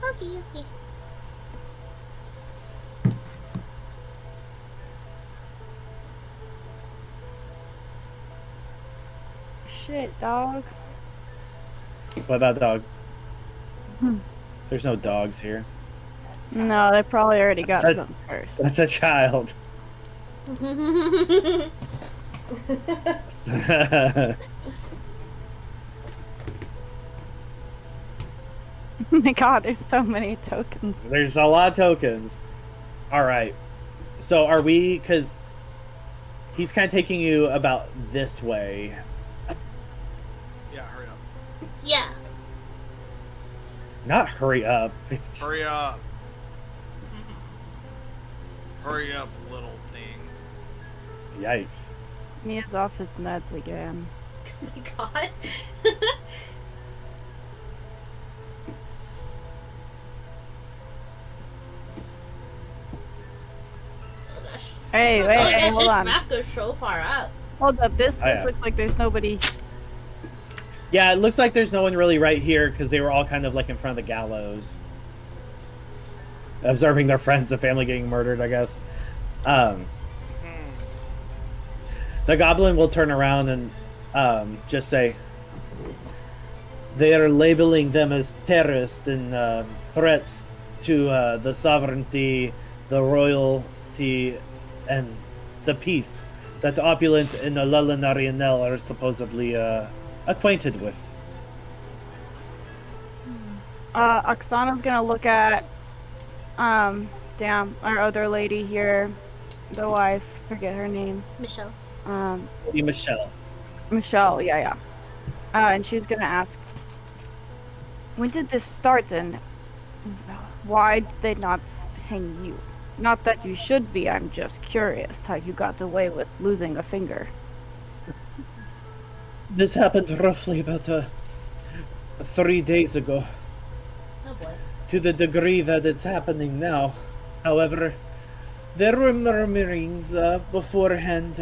Okay, okay. Shit, dog. What about dog? There's no dogs here. No, they probably already got That's- some first. That's a child. Oh my god, there's so many tokens. There's a lot of tokens. All right. So are we? Because he's kind of taking you about this way. Yeah, hurry up. Yeah. Not hurry up. Hurry up. Hurry up, little thing. Yikes. Mia's off his meds again. Oh my god. Oh gosh. Hey, Oh wait, my hey, gosh, hold this on. map goes so far up. Hold up, this Oh, yeah. looks like there's nobody. Yeah, it looks like there's no one really right here because they were all kind of like in front of the gallows. Observing their friends and family getting murdered, I guess. The goblin will turn around and just say, they are labeling them as terrorists and threats to the sovereignty, the royalty, and the peace that Oppolant and Arianel are supposedly acquainted with. Oksana's gonna look at, damn, our other lady here, the wife, forget her name. Michelle. Lady Michelle. Michelle, yeah. And she was gonna ask, when did this start and why did they not hang you? Not that you should be, I'm just curious how you got away with losing a finger. This happened roughly about 3 days ago. Oh boy. To the degree that it's happening now. However, there were murmurings beforehand.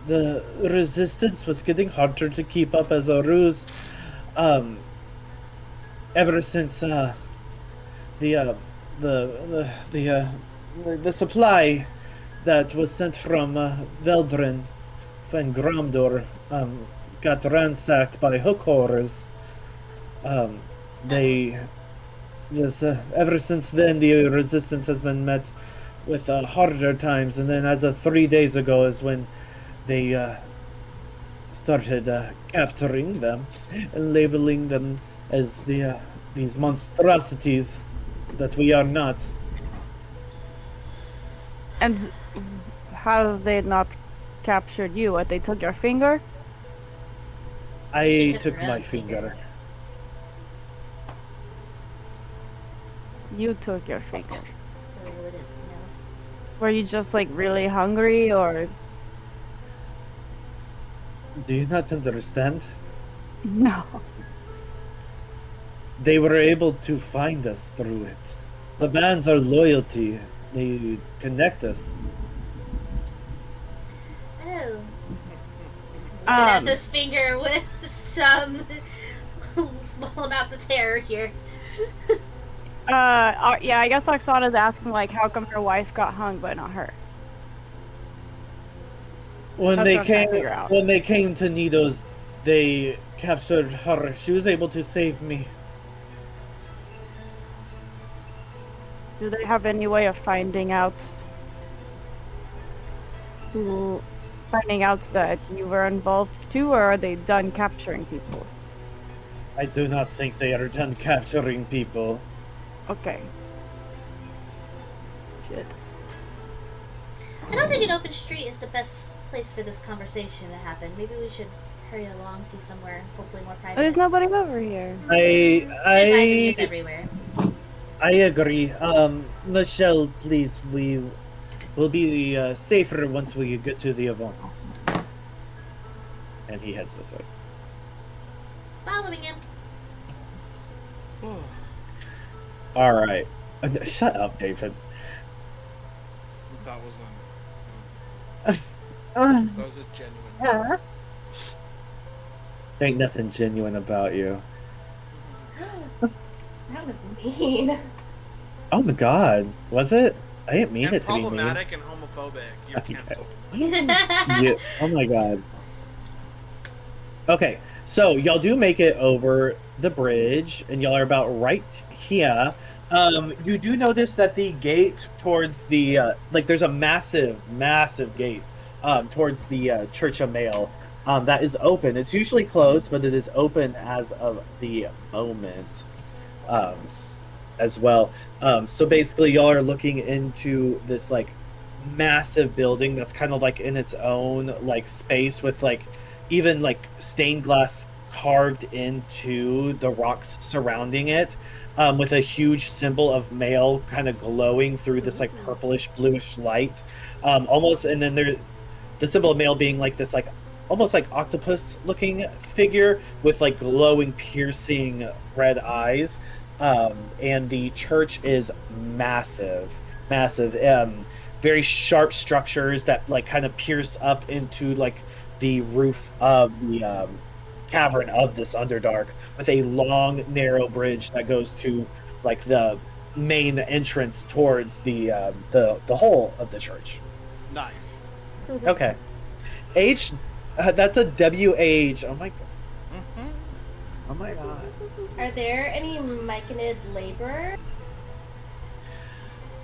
The resistance was getting harder to keep up as a ruse. Ever since the supply that was sent from Veldrin and Gromdor got ransacked by hook horrors. They just ever since then the resistance has been met with harder times, and then as of 3 days ago is when they started capturing them and labeling them as these monstrosities that we are not. And how have they not captured you? What, they took your finger? I took took her my own finger. finger. You took your finger. So we wouldn't know. Were you just like really hungry or? Do you not understand? No. They were able to find us through it. The bands are loyalty. They connect us. Oh. Looking at Um, this finger with some small amounts of terror here. Yeah, I guess Oksana's asking like how come her wife got hung but not her? When That's they what I'm trying to came, figure out. when they came to Nidos, they captured her. She was able to save me. Do they have any way of finding out that you were involved too, or are they done capturing people? I do not think they are done capturing people. Okay. Shit. I don't think an open street is the best place for this conversation to happen. Maybe we should hurry along to somewhere hopefully more private. There's nobody over here. There's eyes I everywhere. agree. Michelle, please, we will be safer once we get to the Ivonnis. And he heads this way. Following him. All right. Shut up, David. That was that was a genuine. Ain't nothing genuine about you. That was mean. Oh my god, was it? I didn't mean And it to be mean. problematic and homophobic. You're Okay. canceled. Yeah. Oh my god. Okay, so y'all do make it over the bridge, and y'all are about right here. You do notice that the gate towards the like there's a massive gate towards the Church of Mail that is open. It's usually closed, but it is open as of the moment. um, as well. So basically, y'all are looking into this like massive building that's kind of like in its own like space with like even like stained glass carved into the rocks surrounding it, with a huge symbol of male kind of glowing through this like purplish bluish light, almost. And then there, the symbol of male being like this like almost like octopus looking figure with like glowing piercing red eyes. And the church is massive, massive, very sharp structures that like kind of pierce up into like the roof of the cavern of this Underdark, with a long narrow bridge that goes to like the main entrance towards the whole of the church. Nice. Okay. H, that's a WH. Oh my god. Oh my god. Are there any Myconid labor?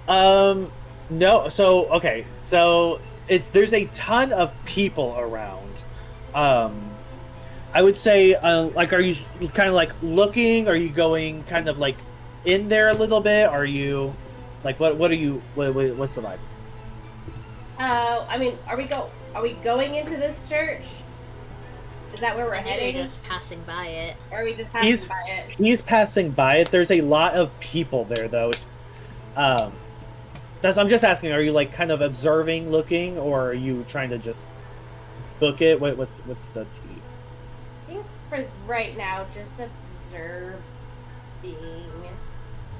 No. So okay. So there's a ton of people around. I would say, like, are you kind of like looking? Are you going kind of like in there a little bit? Are you like what are you? What's the vibe? I mean, are we going into this church? Is that where we're I think heading? we're just passing by it. Or are we just passing by it? He's passing by it. There's a lot of people there, though. It's, I'm just asking. Are you like kind of observing, looking, or are you trying to just book it? What's the tea? I think for right now, just observing.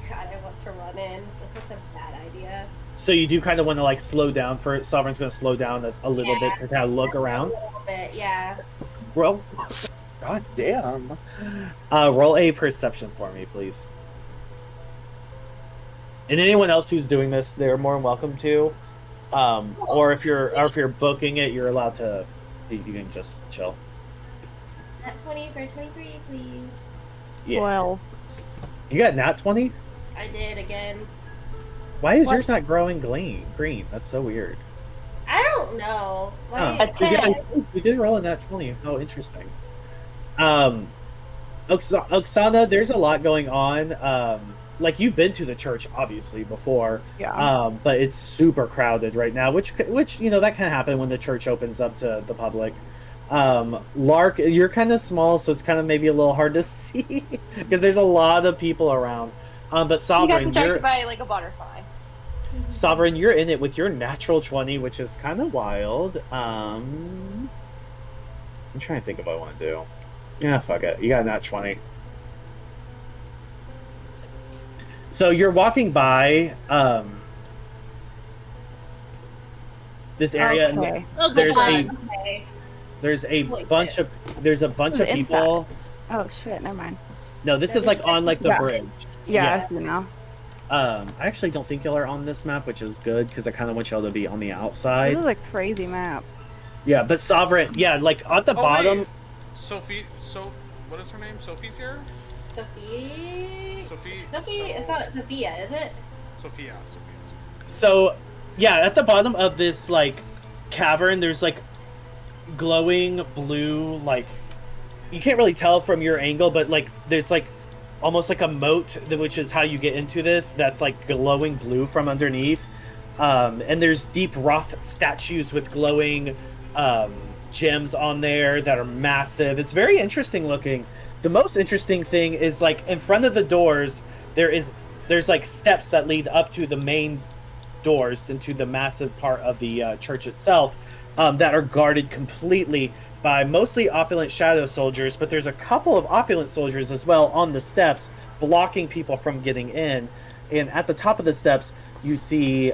God, I want to run in. That's such a bad idea. So you do kind of want to like slow down for it. Sovereign's going to slow down a little bit to kind of look around. A little bit, yeah. Roll. God damn. Roll a perception for me, please. And anyone else who's doing this, they're more than welcome to. Or if you're booking it, you're allowed to. You can just chill. Nat 20 for 23, please. Yeah. Well, You got nat 20? I did again. Why is yours not growing green? That's so weird. I don't know. Oh, Why? you did roll a nat 20. Oh, interesting. Oksana, there's a lot going on. Like, you've been to the church obviously before. yeah. But it's super crowded right now, which you know that can happen when the church opens up to the public. Lark, you're kind of small, so it's kind of maybe a little hard to see because there's a lot of people around. But Sovereign, distracted by like a butterfly. Sovereign, you're in it with your natural 20, which is kind of wild. I'm trying to think of what I want to do. Yeah, fuck it. You got a nat 20. So you're walking by this area, Okay. Oh, there's God. there's a Holy bunch shit. of there's a bunch of Inside. people. Oh shit, never mind. No, this is like on like the Yeah. bridge. Yeah, I see now. I actually don't think y'all are on this map, which is good because I kind of want y'all to be on the outside. This is a crazy map. Yeah, but Sovereign, yeah, like at the bottom. Wait. What is her name? Sophie's here? Sophie, it's not Sophia, is it? Sophia. So, yeah, at the bottom of this like cavern, there's like glowing blue, like you can't really tell from your angle, but like there's like almost like a moat, which is how you get into this. That's like glowing blue from underneath, and there's deep Roth statues with glowing gems on there that are massive. It's very interesting looking. The most interesting thing is like in front of the doors, there's like steps that lead up to the main doors into the massive part of the church itself, that are guarded completely by mostly opulent shadow soldiers, but there's a couple of opulent soldiers as well on the steps blocking people from getting in. And at the top of the steps you see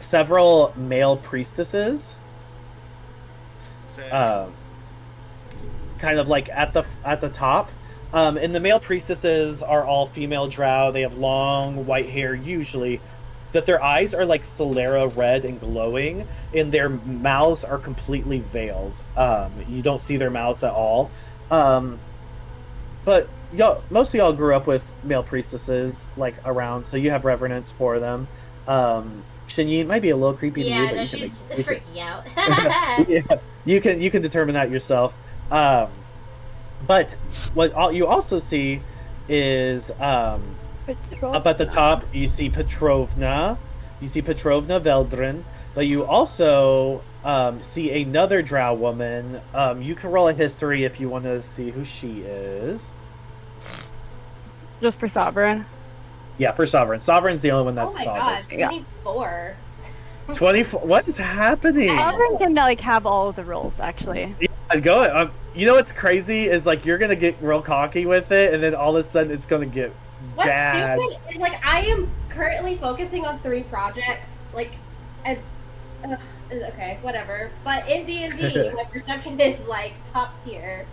several male priestesses, kind of like at the top. And the male priestesses are all female drow. They have long white hair usually, but their eyes are like Solera red and glowing, and their mouths are completely veiled. You don't see their mouths at all. But most of y'all grew up with male priestesses like around, so you have reverence for them. Shinyi might be a little creepy to you, Yeah, but no, you can she's you can- freaking out. yeah, you can determine that yourself. But what you also see is up at the top. You see Petrovna. You see Petrovna Veldrin, but you also see another Drow woman. You can roll a history if you want to see who she is. Just for Sovereign. Yeah, for Sovereign. Sovereign's the only one that Oh my saw god, this. 24. 24. What is happening? Sovereign can like have all of the rolls actually. Yeah, go. You know what's crazy is like you're gonna get real cocky with it, and then all of a sudden it's gonna get What's bad. stupid is like I am currently focusing on 3 projects. Like, okay, whatever. But in D&D, my perception is like top tier.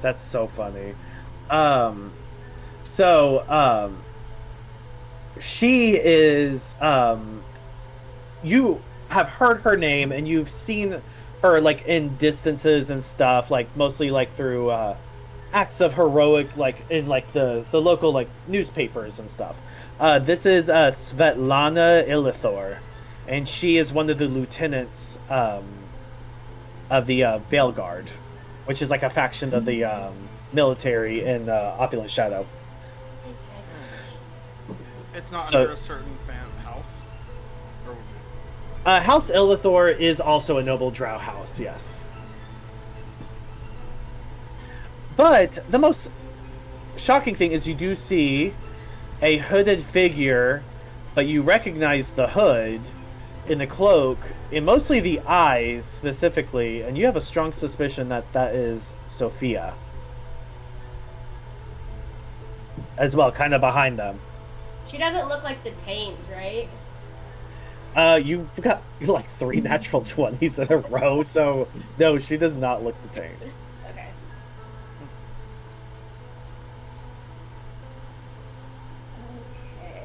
That's so funny. She is. You have heard her name, and you've seen her like in distances and stuff, like mostly like through acts of heroic, like in like the local like newspapers and stuff. This is Svetlana Ilithor, and she is one of the lieutenants of the Veil Guard, which is like a faction of the military in Oppolant Shadow. It's not under a certain house? Or... House Ilithor is also a noble Drow house, yes. But the most shocking thing is you do see a hooded figure, but you recognize the hood in the cloak, in mostly the eyes specifically, and you have a strong suspicion that that is Sophia. As well, kind of behind them. She doesn't look like the Tamed, right? You've got like 3 natural 20s in a row, so no, she does not look the Tamed. Okay. Okay.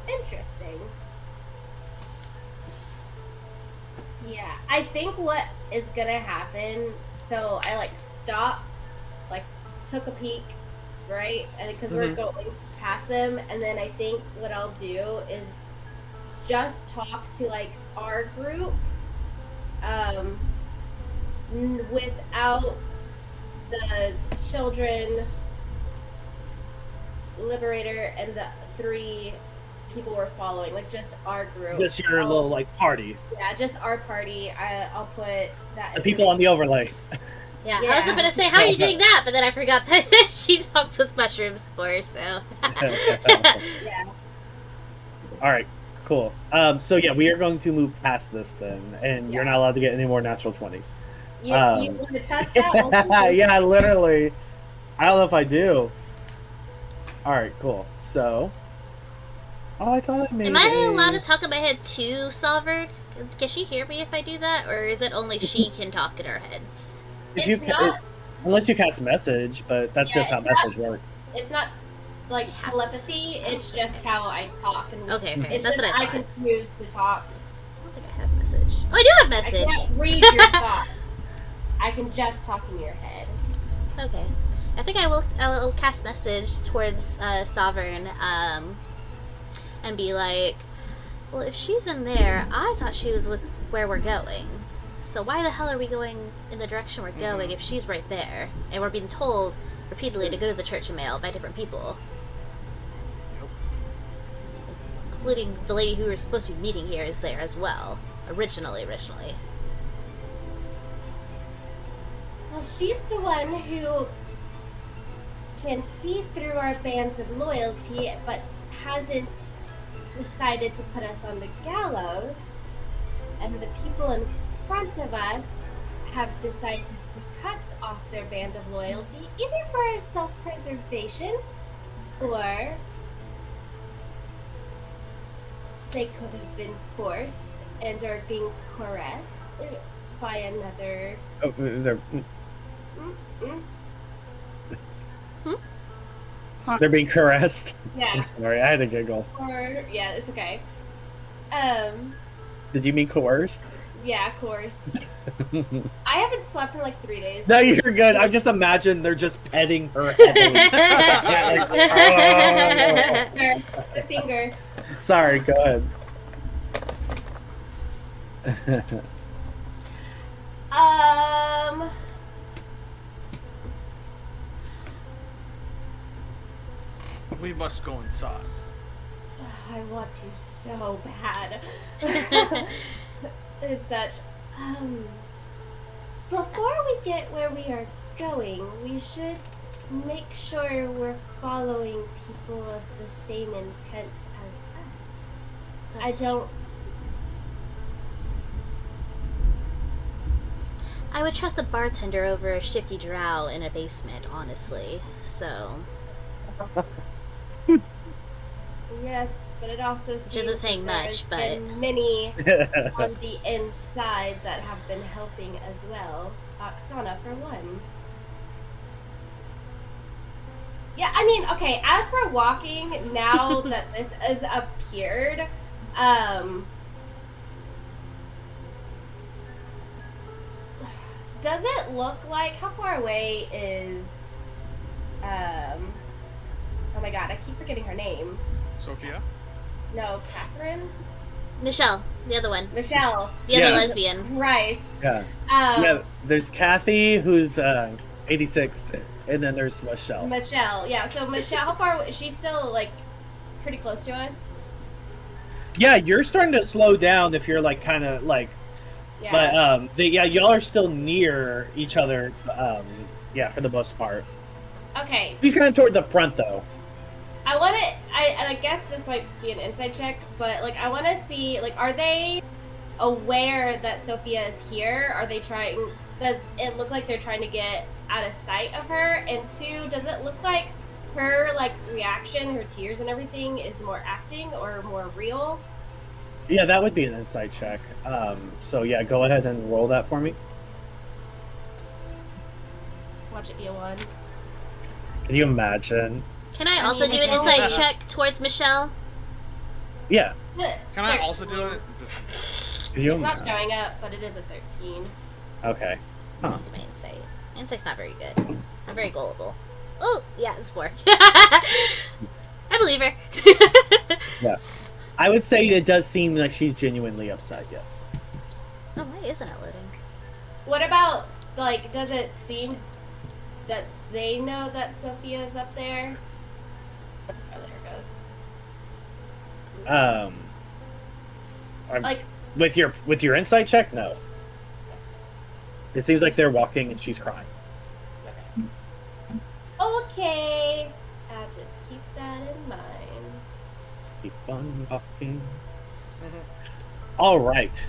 Interesting. Yeah, I think what is gonna happen, so I like stopped, like took a peek, right? And because we're going past them, and then I think what I'll do is just talk to like our group, without the children, Liberator, and the 3 people we're following, like just our group. Just your little like party. Yeah, just our party. I'll put that. The people on the overlay. Yeah, I was about to say, how are you doing that? But then I forgot that she talks with mushroom spores, so. Yeah. Alright, cool. So yeah, we are going to move past this then, and you're not allowed to get any more natural 20s. You want to test that? Yeah, literally. I don't know if I do. Alright, cool. So. Oh, I thought I made Am I allowed to talk in my head too, Sovereign? Can she hear me if I do that? Or is it only she can talk in our heads? Unless you cast message, but that's just how message works. It's not like telepathy, it's just how I talk. And Okay, it's that's just what I I can choose to talk. I don't think I have message. Oh, I do have message! I can't read your thoughts. I can just talk in your head. Okay. I think I will cast message towards Sovereign, and be like, well, if she's in there, I thought she was with where we're going. So why the hell are we going in the direction we're going if she's right there? And we're being told repeatedly to go to the Church of Mail by different people. Nope. Including the lady who we're supposed to be meeting here is there as well. Originally. Well, she's the one who can see through our bands of loyalty, but hasn't decided to put us on the gallows. And the people in front of us have decided to cut off their band of loyalty, either for self-preservation, or they could have been forced and are being coerced by another. Oh, they're being caressed. Yeah. I'm sorry, I had to giggle. Or yeah, it's okay. Did you mean coerced? Yeah, of course. I haven't slept in like 3 days. No, you're good. I just imagine they're just petting her head. The finger. Sorry, go ahead. We must go inside. I want to so bad. It's such. Before we get where we are going, we should make sure we're following people of the same intent as us. I don't. I would trust a bartender over a shifty drow in a basement, honestly. So. Yes, but it also seems Which isn't saying there's much, but been many on the inside that have been helping as well. Oksana, for one. Yeah, I mean, okay, as we're walking, now that this has appeared, does it look like, how far away is, oh my god, I keep forgetting her name. Sophia? No, Catherine? Michelle, the other one. Michelle. The other Yeah. lesbian. Right. Yeah. Yeah, there's Kathy, who's 86th, and then there's Michelle. Michelle, yeah. So Michelle, how far? She's still like pretty close to us. Yeah, you're starting to slow down if you're like kind of like, Yeah. but y'all are still near each other. Yeah, for the most part. Okay. He's kind of toward the front though. I want to. I guess this might be an inside check, but like I want to see like, are they aware that Sophia is here? Are they trying? Does it look like they're trying to get out of sight of her? And two, does it look like her like reaction, her tears and everything is more acting or more real? Yeah, that would be an insight check. So yeah, go ahead and roll that for me. Watch it be a one. Can you imagine? Can I also do an insight check towards Michelle? Yeah. Can I also do it? Can you It's not imagine? showing up, but it is a 13. Okay. Huh. Just my insight. My insight's not very good. I'm very gullible. Oh, yeah, it's 4. I believe her. Yeah. I would say it does seem like she's genuinely upset, yes. Oh, why isn't it loading? What about, like, does it seem that they know that Sophia is up there? Oh, there it goes. Like, with your insight check, no. It seems like they're walking and she's crying. okay. I'll just keep that in mind. Keep on walking. All right.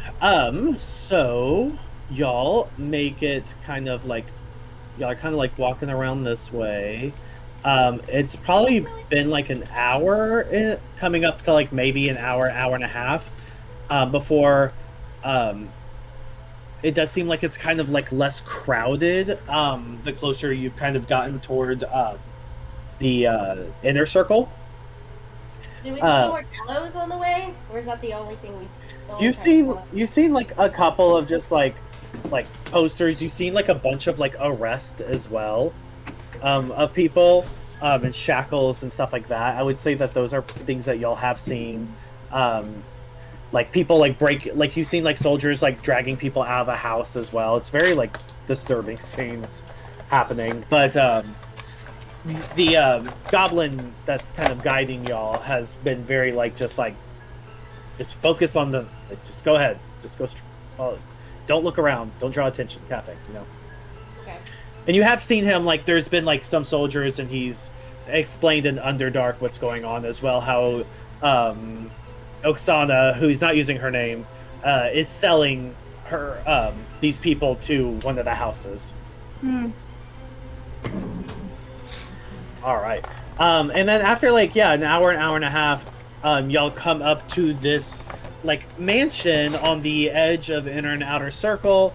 So y'all make it kind of like y'all are kind of like walking around this way. It's probably been like an hour, coming up to like maybe an hour and a half, before it does seem like it's kind of like less crowded. The closer you've kind of gotten toward the inner circle. Did we see more gallows on the way? Or is that the only thing we You've seen like a couple of just like posters. You've seen like a bunch of like arrest as well, of people, and shackles and stuff like that. I would say that those are things that y'all have seen. Like people like you've seen like soldiers like dragging people out of a house as well. It's very like disturbing scenes happening. But the goblin that's kind of guiding y'all has been very like just focus on the just go ahead, just go don't look around, don't draw attention, Cafe, you know. Okay. And you have seen him like there's been like some soldiers and he's explained in Underdark what's going on as well, how Oksana, who's not using her name, is selling her these people to one of the houses. All right. And then after like an hour and a half, y'all come up to this like mansion on the edge of inner and outer circle.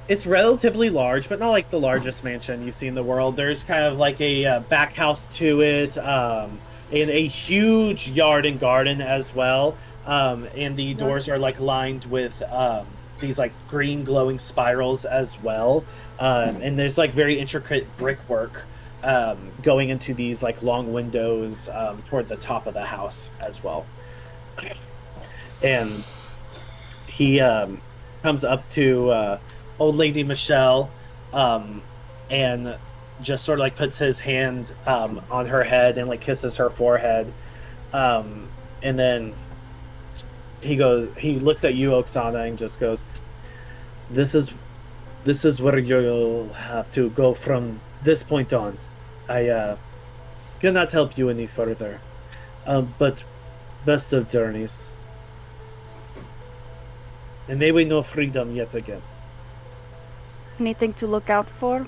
It's relatively large, but not like the largest mansion you see in the world. There's kind of like a back house to it, and a huge yard and garden as well. And the doors are like lined with these like green glowing spirals as well. And there's like very intricate brickwork going into these like long windows toward the top of the house as well. And he comes up to old lady Michelle, and just sort of like puts his hand on her head and like kisses her forehead, and then he looks at you, Oksana, and just goes, this is where you'll have to go from this point on. I cannot help you any further, but best of journeys, and may we know freedom yet again. Anything to look out for?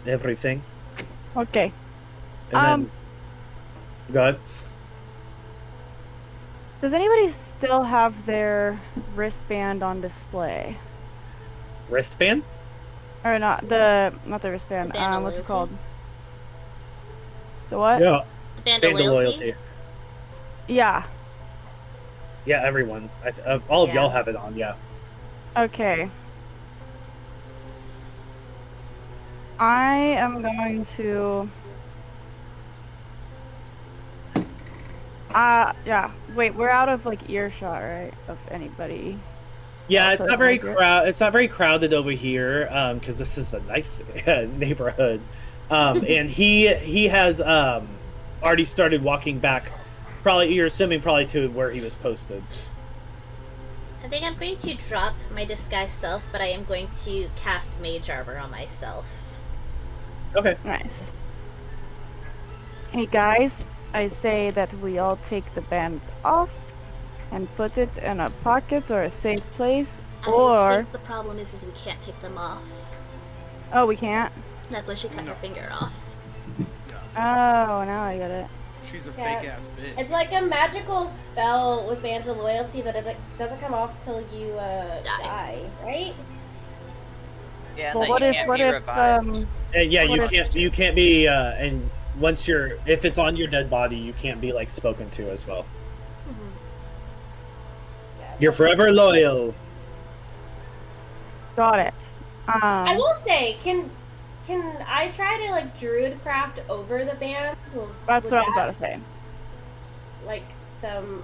Everything. Okay. And then go ahead. Does anybody still have their wristband on display? Wristband? Or not the wristband. Band of What's it loyalty? called? The what? Yeah. Band of loyalty? Yeah. Yeah, everyone. All of Yeah. y'all have it on. Yeah. Okay. I am going to. Yeah. Wait, we're out of like earshot, right? Of anybody. Yeah, it's Also not very like It's not very crowded over here, because this is the nice neighborhood. And he has already started walking back. Probably you're assuming probably to where he was posted. I think I'm going to drop my disguise self, but I am going to cast Mage Armor on myself. Okay. Nice. Hey guys, I say that we all take the bands off and put it in a pocket or a safe place, I or think the problem is we can't take them off. oh, we can't. That's why she cut her finger off. Oh, now I get it. She's a Yeah. fake ass bitch. It's like a magical spell with Bands of Loyalty that it doesn't come off till you die, right? Yeah, Well, that what you if can't what be if revived. Yeah, What you can't be and once if it's on your dead body, you can't be like spoken to as well. Yeah, You're so- forever loyal. got it? I will say, can I try to like druidcraft over the band? That's what I was about to say. Like some.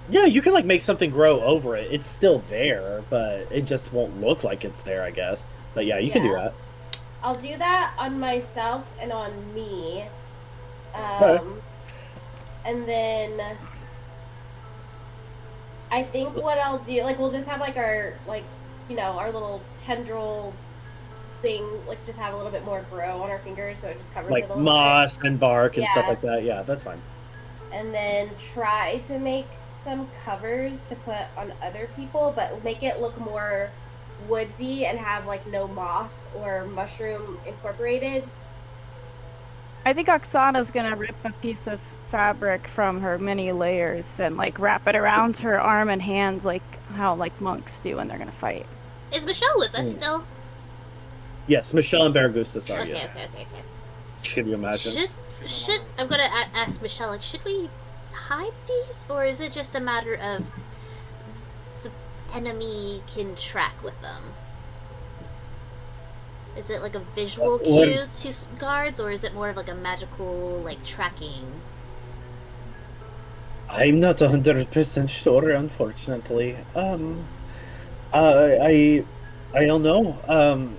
Yeah, you can like make something grow over it. It's still there, but it just won't look like it's there, I guess. But yeah, you can do Yeah. that. I'll do that on myself and on me. Okay. And then I think what I'll do, like, we'll just have like our our little tendril thing, like just have a little bit more grow on our fingers, so it just covers it Like a little moss and bark and stuff Yeah. like that. Yeah, that's fine. bit. And then try to make some covers to put on other people, but make it look more woodsy and have like no moss or mushroom incorporated. I think Oksana's gonna rip a piece of fabric from her many layers and like wrap it around her arm and hands, like how like monks do when they're gonna fight. Is Michelle with us still? Yes, Michelle and Baragustas are. Okay, Yes. okay. Can you imagine? Should I'm gonna ask Michelle, like, should we hide these, or is it just a matter of the enemy can track with them? Is it like a visual cue to guards, or is it more of like a magical like tracking? I'm not 100% sure, unfortunately. I don't know.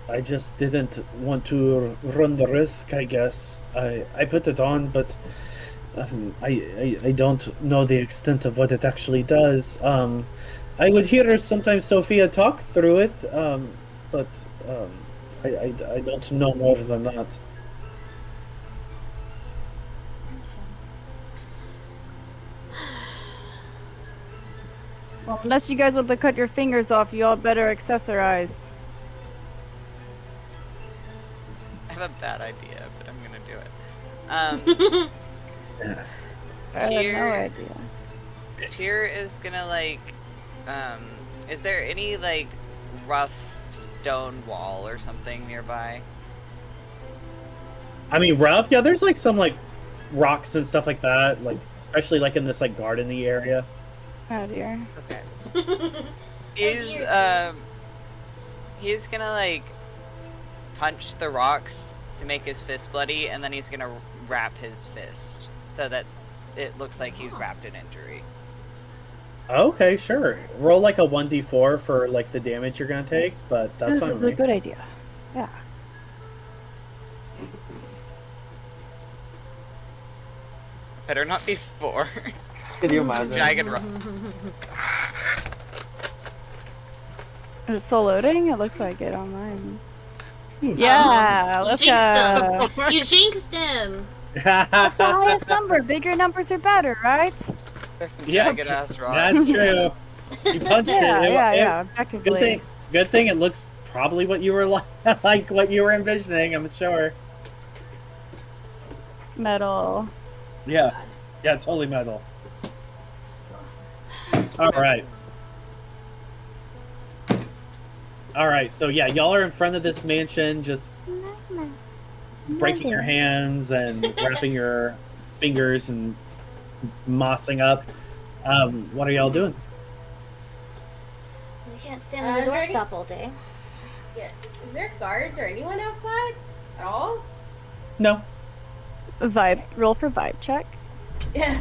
I just didn't want to run the risk, I guess. I put it on, but I don't know the extent of what it actually does. I would hear sometimes Sophia talk through it, but I don't know more than that. Well, unless you guys want to cut your fingers off, you all better accessorize. I have a bad idea, but I'm gonna do it. I have no Tyr- idea. Tyr is gonna like, is there any like rough stone wall or something nearby? I mean, rough? Yeah, there's like some like rocks and stuff like that, like especially like in this like gardeny area. Oh dear. Okay. Is dear, he's gonna like punch the rocks to make his fist bloody, and then he's gonna wrap his fist so that it looks like he's wrapped an injury. Okay, sure. Roll like a 1d4 for like the damage you're gonna take, but that's This fine is with a me. good idea. Yeah. Better not be 4. Could you imagine? Jagged rock. Is it still loading? It looks like it on mine. You Yeah, let's jinxed go. him. You jinxed him. That's the highest number. Bigger numbers are better, right? There's some Yeah, jagged ass rocks. That's true. You punched Yeah, it. yeah, Good objectively. thing it looks probably what you were like what you were envisioning, I'm sure. Metal. Yeah. Yeah, totally metal. Alright. Alright, so yeah, y'all are in front of this mansion, just breaking your hands and wrapping your fingers and mossing up. What are y'all doing? You can't stand on the Is there doorstep all day. Yeah. Is there guards or anyone outside at all? No. Vibe. Roll for vibe check. Yeah.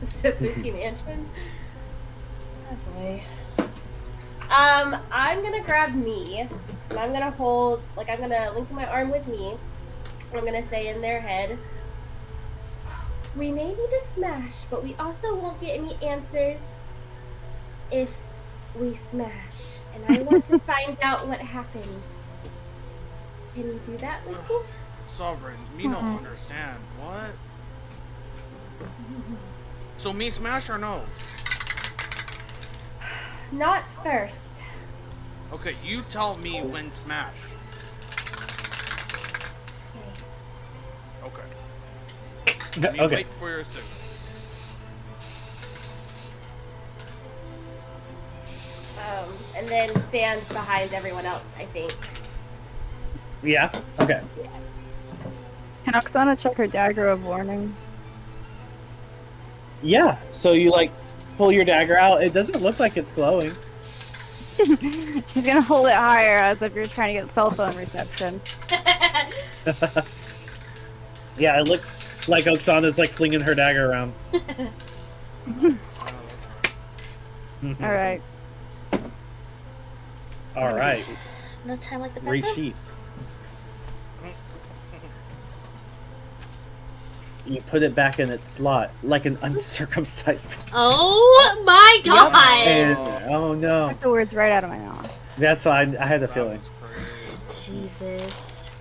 Spooky mansion. Oh boy. I'm gonna grab me, and I'm gonna hold, like, I'm gonna link my arm with me. I'm gonna say in their head, we may need to smash, but we also won't get any answers if we smash. And I want to find out what happens. Can you do that with me? Sovereign, me don't understand. What? So me smash or no? Not first. Okay, you tell me when smash. Okay. Me Okay. wait for your signal. And then stands behind everyone else, I think. Yeah? Okay. Can Oksana check her dagger of warning? Yeah. So you like pull your dagger out. It doesn't look like it's glowing. She's gonna hold it higher as if you're trying to get cell phone reception. Yeah, it looks like Oksana's like flinging her dagger around. Alright. Alright. No time like the present. Resheath. You put it back in its slot like an uncircumcised. Oh my god! And, oh no. Took the words right out of my mouth. That's why I had the feeling. Jesus.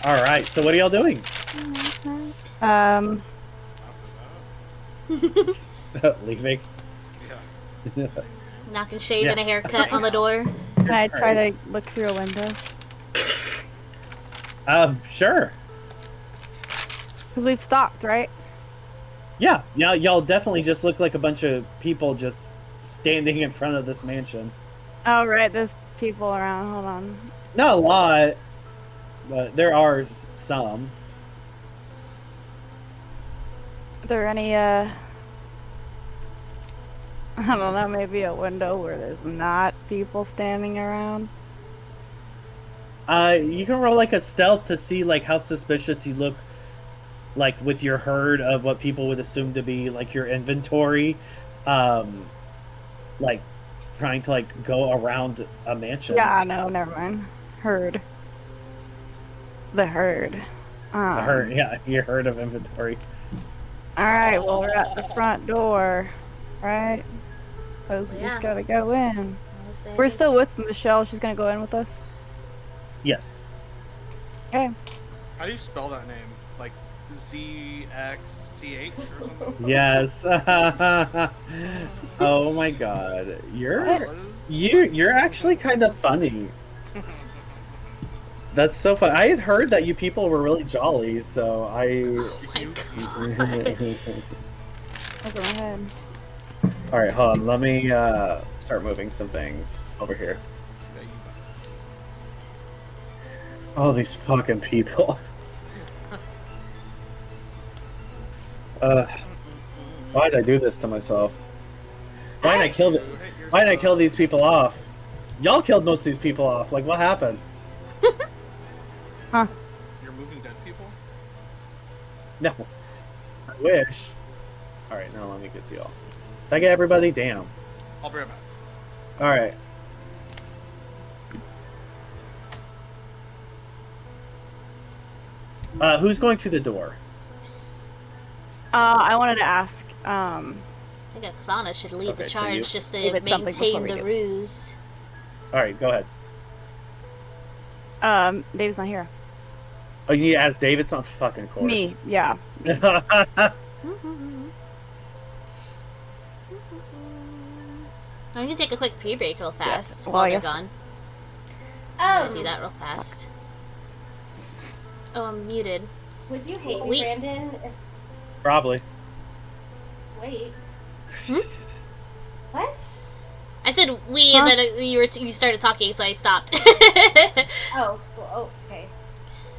Alright, so what are y'all doing? Leaving. Yeah. Knocking shave Yeah. and a haircut on the door. Can I try to look through a window? Sure. Because we've stopped, right? Yeah, y'all definitely just look like a bunch of people just standing in front of this mansion. Oh, right, there's people around. Hold on. Not a lot, but there are some. Are there any, I don't know, maybe a window where there's not people standing around? You can roll like a stealth to see like how suspicious you look, like with your herd of what people would assume to be like your inventory, like trying to like go around a mansion. Yeah, no, never mind. Herd. The herd. The herd, yeah, your herd of inventory. Alright, well, we're at the front door, right? So we Yeah. just gotta go in. I'll say We're it. still with Michelle. She's gonna go in with us. Yes. Okay. How do you spell that name? Like ZXTH or something? Yes. Oh my god, you're actually kind of funny. That's so fun. I had heard that you people were really jolly, so I. Oh my god. I'll go ahead. All right, hold on. Let me start moving some things over here. Oh, these fucking people. Why did I do this to myself? Why did I kill Why did I kill these people off? Y'all killed most of these people off. Like, what happened? Huh. You're moving dead people? No. I wish. All right, now let me get to y'all. Did I get everybody? Damn. I'll be right back. All right. Who's going to the door? I wanted to ask. I think Oksana should lead the Okay, so charge you- just to David, something before maintain we the do. ruse. All right, go ahead. Dave's not here. Oh, you need to ask Dave. It's not fucking course. Me, yeah. I'm gonna take a quick pre-break real fast well, while I they're guess- gone. I'm gonna do Oh, that real fast. Oh, I'm muted. would you hate me, Wait. Brandon? If... Probably. Wait. What? I said we, and then you started talking, so I stopped. Oh, well, okay.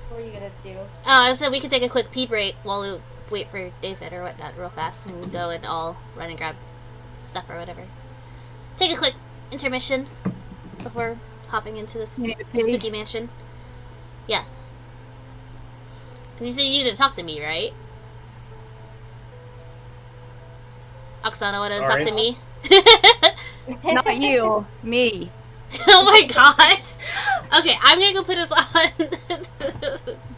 What were you gonna do? I said we could take a quick pee break while we wait for David or whatnot real fast, and go and all run and grab stuff or whatever. Take a quick intermission before hopping into this You need to pee? spooky mansion. Yeah. Because you said you needed to talk to me, right? Oksana wanted to talk to me? Not you, me. Oh my gosh! Okay, I'm gonna go put us on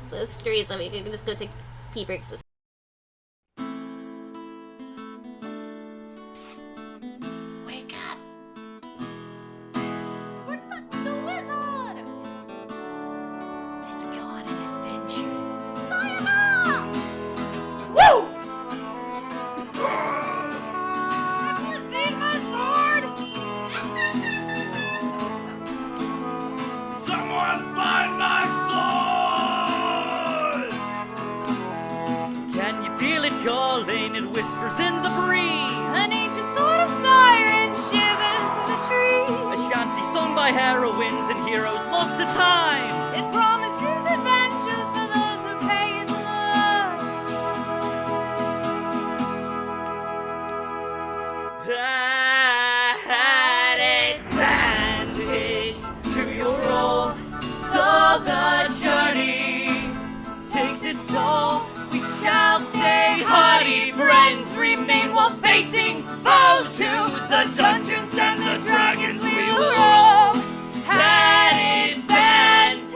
the screen so we can just go take pee breaks. Wake up! We're the wizard! Let's go on an adventure. Fire! Woo! Have you seen my sword? Someone find my sword! Can you feel it calling? It whispers in the breeze. An ancient sword of siren shivers in the trees. A shanty sung by heroines and heroes lost to time. It promises adventures for those who pay it love. At advantage to your role, though the journey takes its toll, we shall stay hardy. Friends remain while facing foes to the dungeons and the dragons we will roam. At advantage.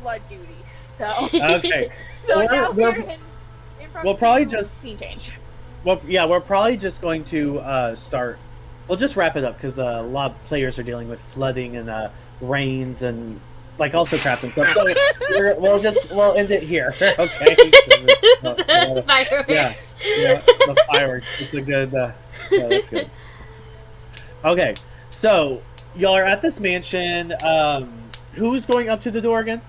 blood duty. So, Okay. so We're- now we're- we're in front we'll of probably two just- scene change. Well, yeah, we're probably just going to start. We'll just wrap it up because a lot of players are dealing with flooding and rains and like also craft and stuff. So we'll end it here. Okay. Fireworks. Yeah, the fireworks. It's a good. Yeah, that's good. Okay, so y'all are at this mansion. Who's going up to the door again?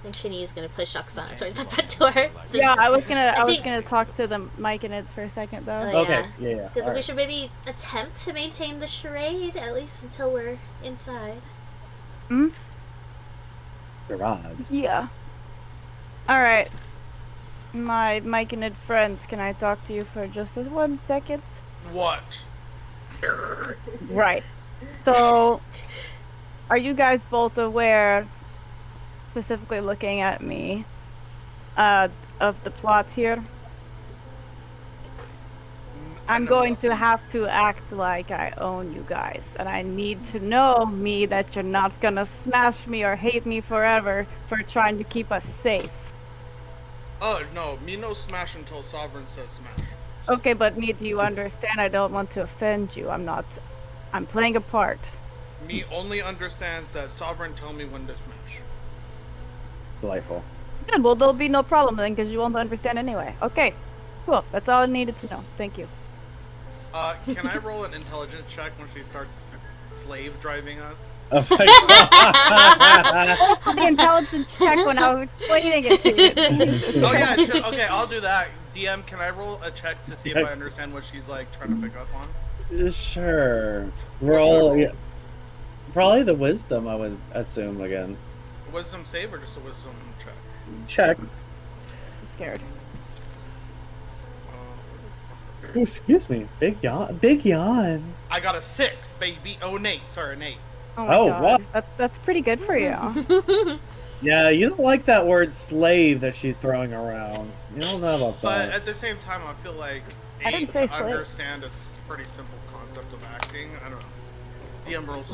I think Shini's gonna push Oksana towards the front door. since- Yeah, I was gonna think- talk to the Myconids for a second though. Oh, Okay, yeah. yeah. Because we alright. should maybe attempt to maintain the charade, at least until we're inside. Garage. Yeah. Alright. My Myconid friends, can I talk to you for just 1 second? What? Right. So, are you guys both aware, specifically looking at me, of the plot here? I'm going to have to act like I own you guys, and I need to know, that you're not gonna smash me or hate me forever for trying to keep us safe. Oh no, me no smash until Sovereign says smash. Okay, but do you understand? I don't want to offend you. I'm playing a part. Me only understands that Sovereign tell me when to smash. Delightful. Good, well, there'll be no problem then, because you won't understand anyway. Okay, cool. That's all I needed to know. Thank you. Can I roll an intelligence check when she starts slave driving us? Oh my god. The intelligence check when I was explaining it to you. Oh yeah, okay, I'll do that. DM, can I roll a check to see if I understand what she's like trying to pick up on? Sure. Roll. Yeah. Probably the wisdom, I would assume again. Wisdom save or just a wisdom check? Check. I'm scared. Oh, excuse me. Big yawn. Big yawn. I got a 6, baby. Oh, an 8. Sorry, an 8. Oh, my Oh, God. wow. That's pretty good for you. Yeah, you don't like that word slave that she's throwing around. You don't know about But that. at the same time, I feel like I didn't 8 say to slave. understand a pretty simple concept of acting. I don't know. DM rules.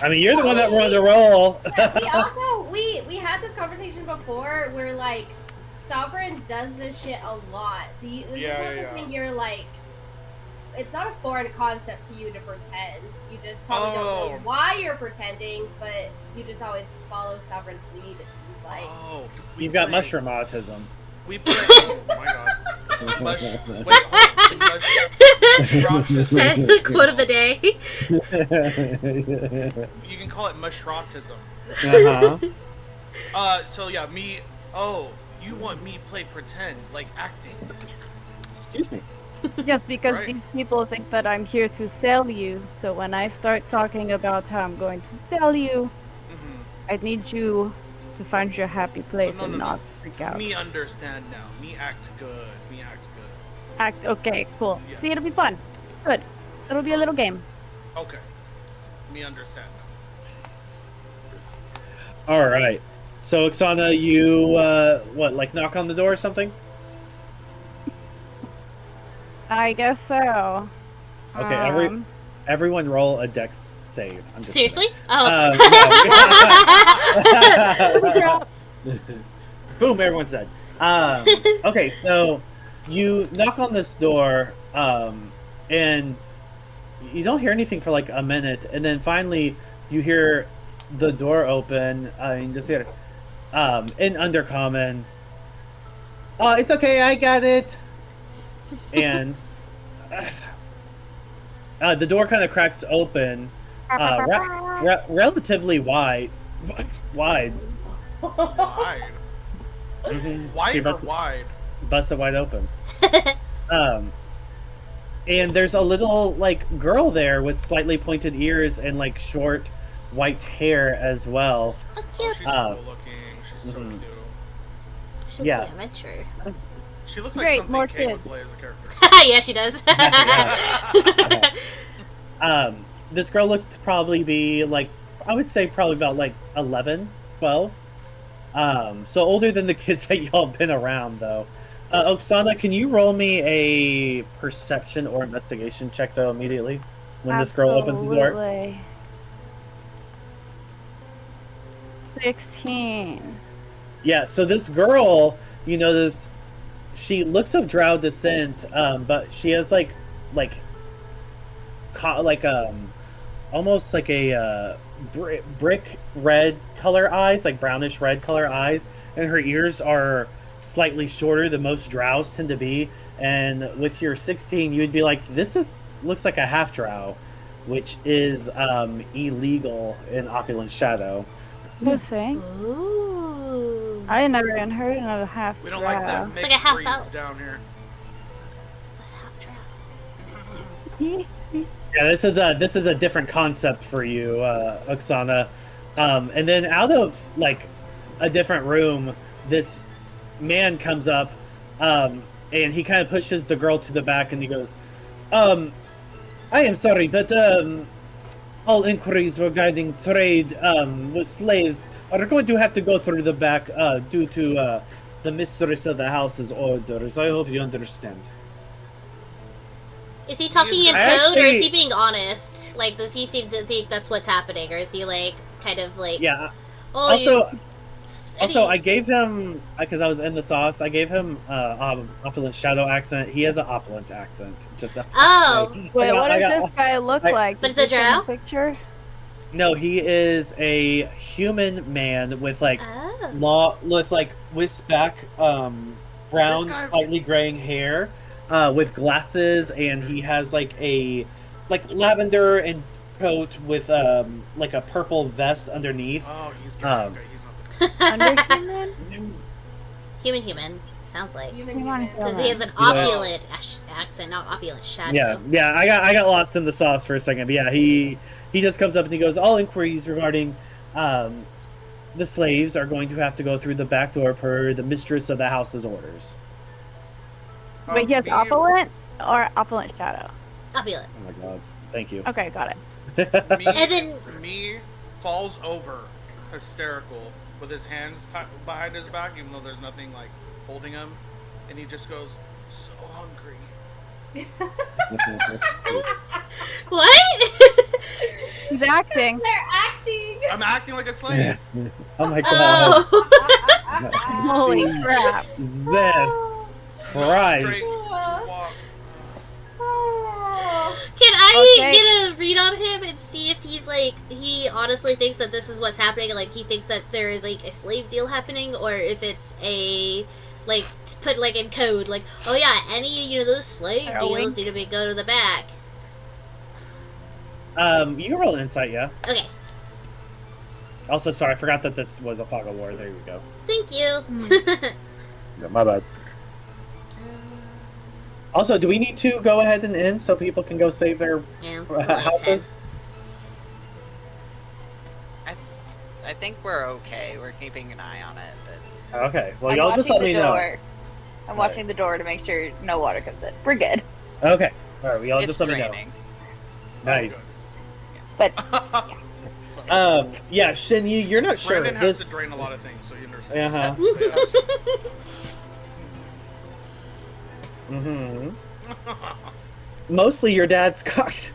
I mean, you're the one that runs the roll. We also we had this conversation before where like Sovereign does this shit a lot. So this is not something you're like. It's not a foreign concept to you to pretend. You just probably don't know why you're pretending, but you just always follow Sovereign's lead. It seems like. Oh, You've got mushroom autism. We play. Oh my god. Said the quote of the day. You can call it mushrotism. Uh-huh. So yeah, me. Oh, you want me play pretend like acting? Excuse me. Yes, because Right. these people think that I'm here to sell you. So when I start talking about how I'm going to sell you, I need you to find your happy place and not freak out. Me understand now. Me act good. Me act good. Act okay, cool. Yes. See, it'll be fun. Good. It'll be a little game. Okay. Me understand now. All right. So, Oksana, you like knock on the door or something? I guess so. Okay. Everyone roll a dex save. I'm just Seriously? kidding. Oh. No. Boom! Everyone's dead. Okay, so you knock on this door, and you don't hear anything for like a minute, and then finally you hear the door open. You just hear, in Undercommon. Oh, it's okay. I got it. And the door kind of cracks open, relatively wide. Wide. Mhm. Wide She or busted- wide? busted wide open. And there's a little like girl there with slightly pointed ears and like short white hair as well. Oh, cute. She's cool looking. She's so Mhm. cute. She's yeah. like adventure. She looks like Great, something more Kate would kids. play as a character. Yeah, she does. This girl looks to probably be like, I would say probably about like 11, 12. So older than the kids that y'all been around though. Oksana, can you roll me a perception or investigation check though immediately when this girl opens the door? Absolutely. 16. Yeah, so this girl, you know, she looks of Drow descent, but she has almost like a brick red color eyes, like brownish red color eyes, and her ears are slightly shorter than most Drows tend to be. And with your 16, you'd be like, looks like a half Drow, which is illegal in Oppolant Shadow. Good thing. Ooh. I never even heard of a half We don't like that. It's like a half breeds elf. down here. That's half Drow. Yeah, this is a different concept for you, Oksana. And then out of like a different room, this man comes up, and he kind of pushes the girl to the back, and he goes, "I am sorry, but all inquiries regarding trade with slaves are going to have to go through the back due to the mistress of the house's orders. I hope you understand." Is he talking in code, or is he Actually- being honest? Like, does he seem to think that's what's happening, or is he like kind of like? Yeah. Oh, Also, I gave him, because I was in the sauce, I gave him Oppolant Shadow accent. He has an Oppolant accent. Just Oh. Wait, what does this guy look like? But Is it's a this in the drow? picture? No, he is a human man with like Oh. whisked back, brown, This guy- slightly graying hair, with glasses, and he has like a lavender and coat with like a purple vest underneath. Oh, he's good. Um, Okay, he's not. Underhuman? Human. Sounds like. Human. Because he has an opulent accent, not opulent shadow. Yeah. I got lost in the sauce for a second, but yeah, he just comes up and he goes, "All inquiries regarding the slaves are going to have to go through the back door per the mistress of the house's orders." Wait, he has Me- Oppolant or Oppolant Shadow? Opulent. Oh my god, thank you. Okay, got it. Me, And then- me falls over, hysterical, with his hands behind his back, even though there's nothing like holding him, and he just goes, "So hungry." What? He's acting. They're acting. I'm acting like a slave. Oh my god. Oh. Holy crap. Jesus Straight Christ. walk. Can I Okay. get a read on him and see if he's like, he honestly thinks that this is what's happening, and like he thinks that there is like a slave deal happening, or if it's a like put like in code, like, oh yeah, any those slave Heroin. deals need to go to the back. You can roll insight, yeah. Okay, Also, sorry, I forgot that this was a fog of war. There you go. thank you. Yeah, my bad. Also, do we need to go ahead and end so people can go save their Yeah, it's only a 10. houses? I think we're okay. We're keeping an eye on it, but Okay, well, I'm y'all just let watching me the know. door. I'm watching the door to make sure no water comes in. We're good. Okay, alright, well, y'all it's just let me know. draining. Nice. But Yeah, Shin, you're not sure. Brandon has This- to drain a lot of things, so you understand. Uh-huh. Mm-hmm. Mostly your dad's cocked.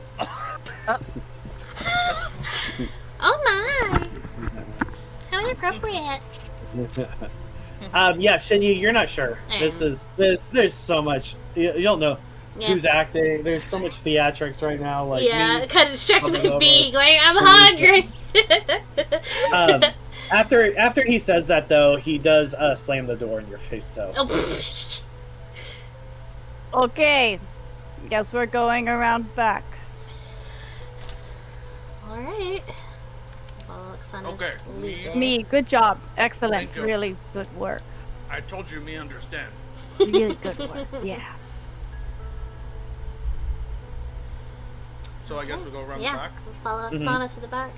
Oh my! How inappropriate. Yeah, Shinyu, you're not sure. There's so much. You don't know Yeah. who's acting. There's so much theatrics right now. Like Yeah, me it kind of distracts bubbling my over. being. Like, I'm hungry. After he says that though, he does slam the door in your face though. Oh, Okay. Guess we're going around back. all right. Well, Oksana's Okay, leaving. Me, good job. Excellent. Thank you. Really good work. I told you, me understand. Really good work. Yeah. So I guess we go around the Yeah, back. we'll follow Mhm. Oksana to the back.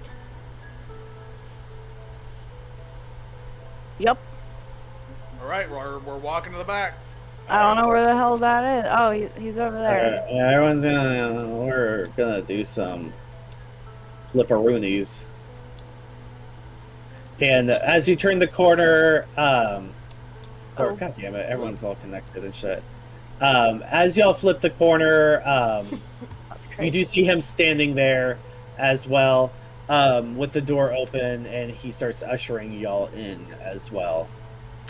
Yep. All right, we're walking to the back. I don't know where the hell that is. Oh, he's over there. Yeah, everyone's we're gonna do some flipperoonies. And as you turn the corner, Oh. god damn it, everyone's all connected and shit. As y'all flip the corner, you do see him standing there as well. with the door open, and he starts ushering y'all in as well.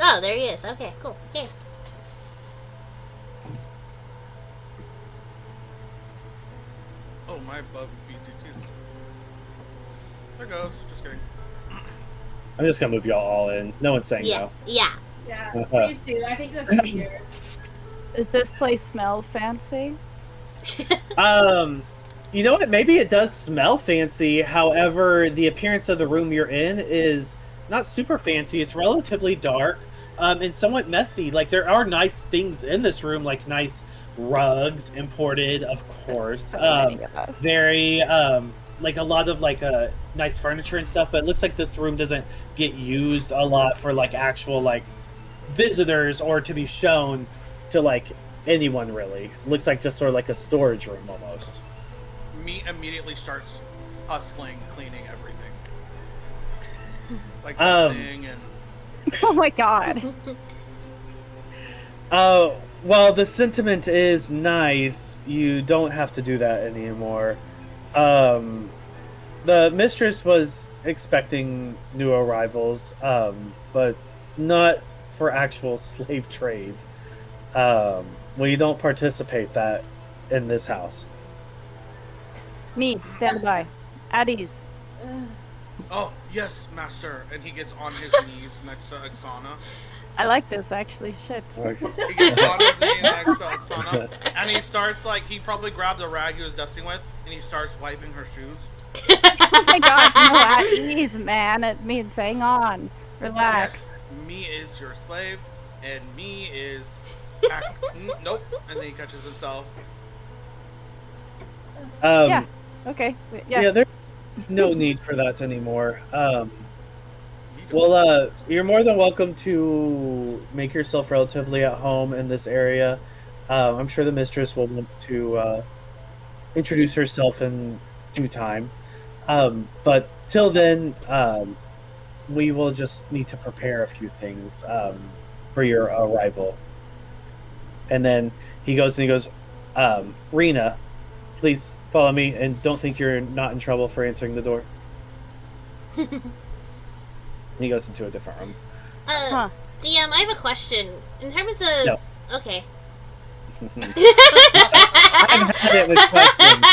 Oh, there he is. Okay, cool. Yeah. Oh, my above VTT. There goes. Just kidding. I'm just gonna move y'all all in. No one's saying Yeah. no. Yeah. Yeah, please do. I think that's easier. Does this place smell fancy? You know what? Maybe it does smell fancy. However, the appearance of the room you're in is not super fancy. It's relatively dark, and somewhat messy. Like, there are nice things in this room, like nice rugs, imported, of course. Very, like a lot of nice furniture and stuff. But it looks like this room doesn't get used a lot for like actual like visitors or to be shown to like anyone really. Looks like just sort of like a storage room almost. Me immediately starts hustling, cleaning everything. Like dusting and... Oh my god. Oh, well, the sentiment is nice. You don't have to do that anymore. The mistress was expecting new arrivals, but not for actual slave trade. We don't participate that in this house. Me, stand by. At ease. Oh, yes, master. And he gets on his knees next to Oksana. I like this, actually. Shit. He gets on his knees next to Oksana. And he starts, like, he probably grabbed the rag he was dusting with, and he starts wiping her shoes. Oh my god, no, at ease, man. It means hang on. Relax. Yes, me is your slave, and me is... Nope. And then he catches himself. Yeah. Okay. Yeah. There's no need for that anymore. Well, you're more than welcome to make yourself relatively at home in this area. I'm sure the mistress will want to introduce herself in due time. But till then, we will just need to prepare a few things for your arrival. And then he goes, Rena, please follow me, and don't think you're not in trouble for answering the door. And he goes into a different room. DM, I have a question. In terms of... No. Okay. I've had it with questions.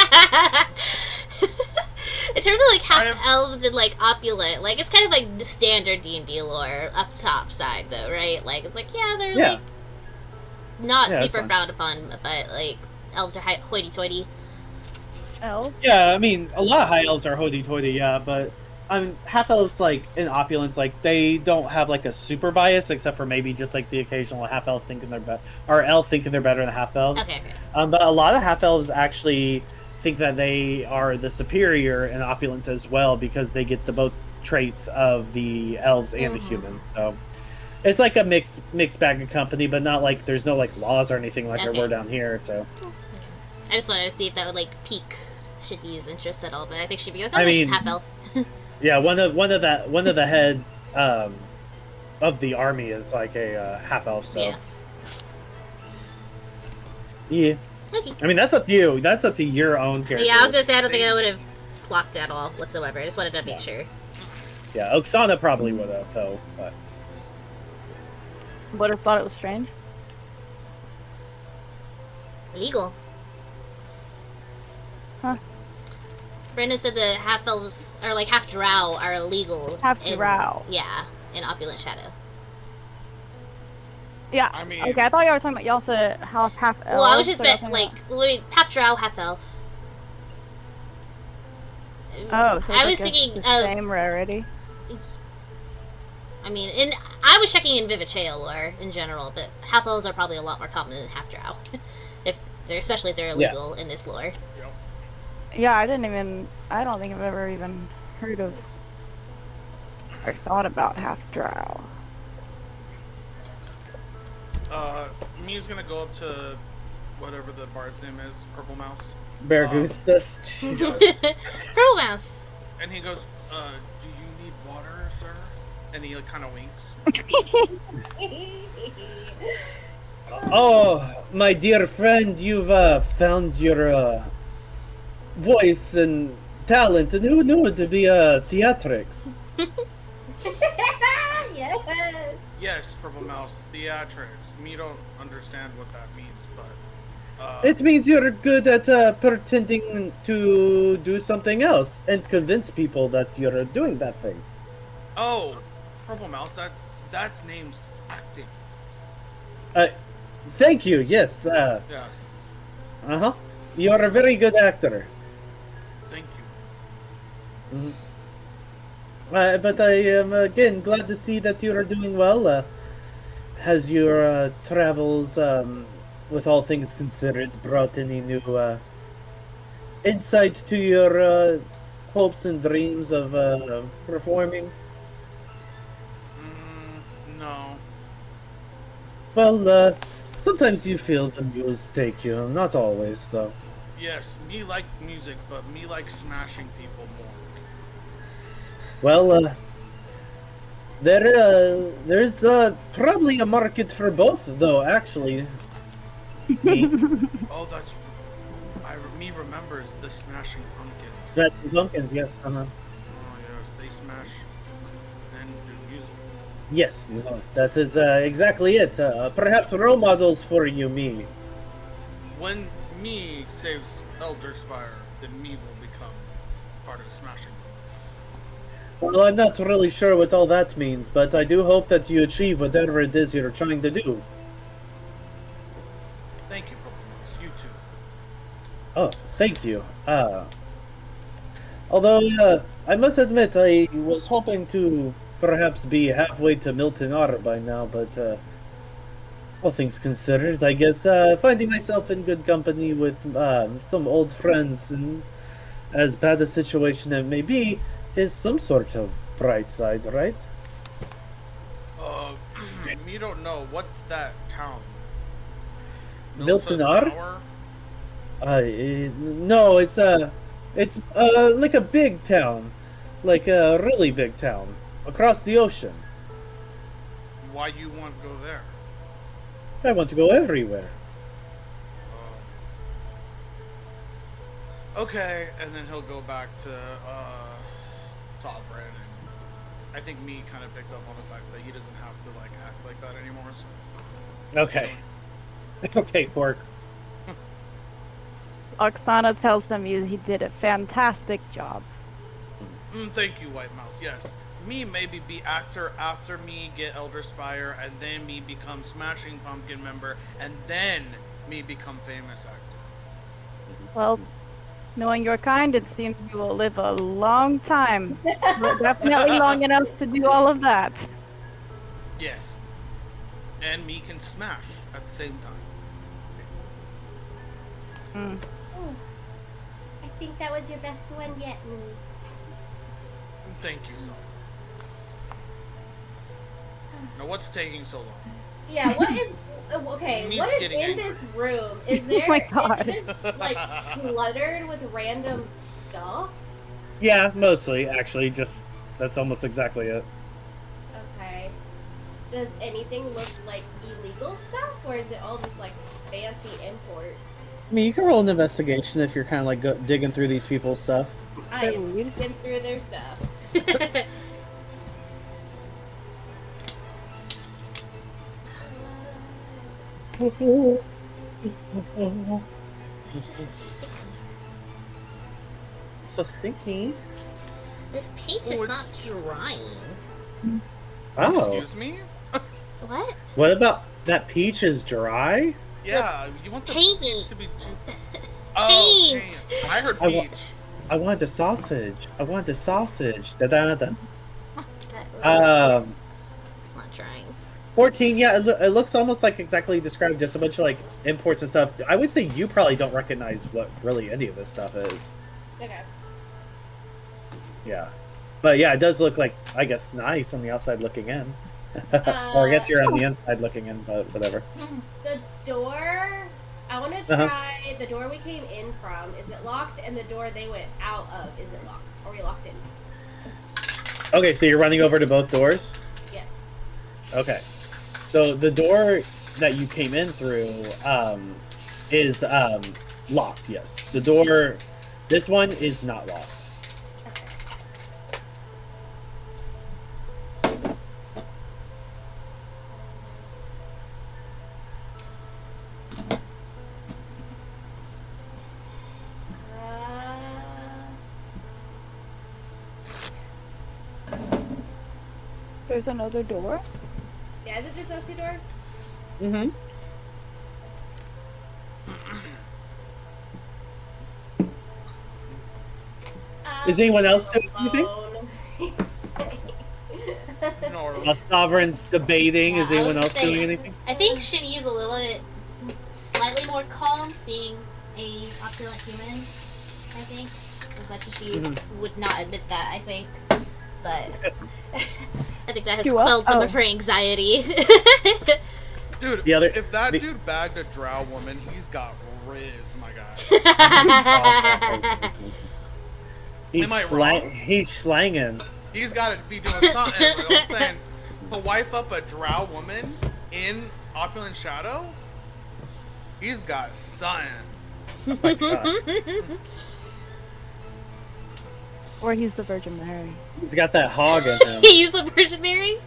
In terms of like half-elves and like opulent, like it's kind of like the standard D&D lore up top side though, right? Like it's like, yeah, they're like not super frowned upon, but like elves are hoity-toity. Elf? Yeah, I mean, a lot of high elves are hoity-toity, yeah, but half elves like in opulence, like they don't have like a super bias, except for maybe just like the occasional half elf thinking they're better, or elf thinking they're better than half elves. Okay. But a lot of half elves actually think that they are the superior in opulence as well, because they get the both traits of the elves and the humans. So it's like a mixed bag of company, but not like there's no like laws or anything like there were down here. So I just wanted to see if that would like pique Shitty's interest at all, but I think she'd be like, oh, I that's mean, just half elf. Yeah, one of the heads of the army is like a half elf. So yeah. Okay. I mean, that's up to you. That's up to your own character. Yeah, I was gonna say I don't think I would have clocked at all whatsoever. I just wanted to make sure. Yeah, Oksana probably would have though, but would have thought it was strange. Illegal. Huh. Brandon said the half elves or like half drow are illegal. Half drow. Yeah, in Opulent Shadow. Yeah. I mean, okay, I thought y'all were talking about y'all said half elf. Well, I was just meant like half drow, half elf. Oh, so I was thinking the same rarity. I mean, I was checking in Vivacea lore in general, but half elves are probably a lot more common than half drow, especially if they're illegal in this lore. Yeah, I don't think I've ever even heard of or thought about half drow. Mia's gonna go up to whatever the bard's name is, Purple Mouse. Bear Goose, Jesus. Purple Mouse. And he goes, do you need water, sir? And he like, kind of winks. Oh, my dear friend, you've found your voice and talent, and who knew it to be theatrics? Yes. Yes, Purple Mouse, theatrics. Me don't understand what that means, but It means you're good at pretending to do something else and convince people that you're doing that thing. oh, Purple Mouse, that's name's acting. Thank you. Yes. Yes, Uh-huh. You're a very good actor. thank you. But I am again glad to see that you are doing well. Has your travels, with all things considered, brought any new insight to your hopes and dreams of performing? No. Well, sometimes you feel the muse take you, not always, though. Yes, me like music, but me like smashing people more. Well, there's probably a market for both, though, actually. Me. Oh, that's. Me remembers the Smashing Pumpkins. That Pumpkins, yes, Oh, yes, they smash and do music. Yes, no, that is exactly it. Perhaps role models for you, me. When me saves Elder Spire, then me will become part of the Smashing. Well, I'm not really sure what all that means, but I do hope that you achieve whatever it is you're trying to do. Thank you, Pokemon. You too. Oh, thank you. Although, I must admit, I was hoping to perhaps be halfway to Milton Otter by now, but, all things considered, I guess, finding myself in good company with, some old friends, and as bad a situation it may be, is some sort of bright side, right? Me don't know. What's that town? Milton Milton Otter? No, it's like a big town. Like a really big town. Across the ocean. Why you want to go there? I want to go everywhere. Okay, and then he'll go back to Sovereign, and I think me kind of picked up on the fact that he doesn't have to like act like that anymore. So. Okay. Okay, Pork. Oksana tells him he did a fantastic job. Thank you, White Mouse. Yes, me maybe be actor after me get Elder Spire, and then me become Smashing Pumpkin member, and then me become famous actor. Well, knowing your kind, it seems you will live a long time. But definitely long enough to do all of that. Yes, and me can smash at the same time. Oh, I think that was your best one yet, me. Thank you so much. Now, what's taking so long? Yeah, what is okay? Me's What is getting in angry. this room? Is there? my God. Is it just like cluttered with random stuff? Yeah, mostly, actually. Just, that's almost exactly it. Okay. Does anything look like illegal stuff, or is it all just like fancy imports? I mean, you can roll an investigation if you're kind of like digging through these people's stuff. I have been through their stuff. This is so sticky. So stinky. This page is not drying. Oh. Excuse me? What? What about that peach is dry? Yeah, you want the Paint. peach to be too... Paint. paint. I heard I wa- peach. I want the sausage. I want the sausage. Da da da. That it's not drying. 14, yeah, it looks almost like exactly described, just a bunch of like imports and stuff. I would say you probably don't recognize what really any of this stuff is. Okay. Yeah. But yeah, it does look like, I guess, nice on the outside looking in. Or I guess you're on the inside looking in, but whatever. The door. I want to try the door we came in from. Is it locked? And the door they went out of, is it locked? Are we locked in? Okay, so you're running over to both doors? Yes. Okay. So the door that you came in through is locked, yes. The door, this one is not locked. There's another door? Yeah, is it just those two doors? Mm-hmm. Is anyone else doing anything? No. Sovereign's debating. Yeah, is I was anyone gonna else say, doing anything? I think Shini's a little bit slightly more calm seeing a opulent human, I think. As much as she would not admit that, I think. But I think that has quelled some of her anxiety. Dude, The other- if that dude bagged a drow woman, he's got riz, my guy. He's slanging. He's got to be doing something. You know what I'm saying? To wife up a drow woman in Opulent Shadow, he's got something. Oh my God. Or he's the Virgin Mary. He's got that hog in him. He's the Virgin Mary?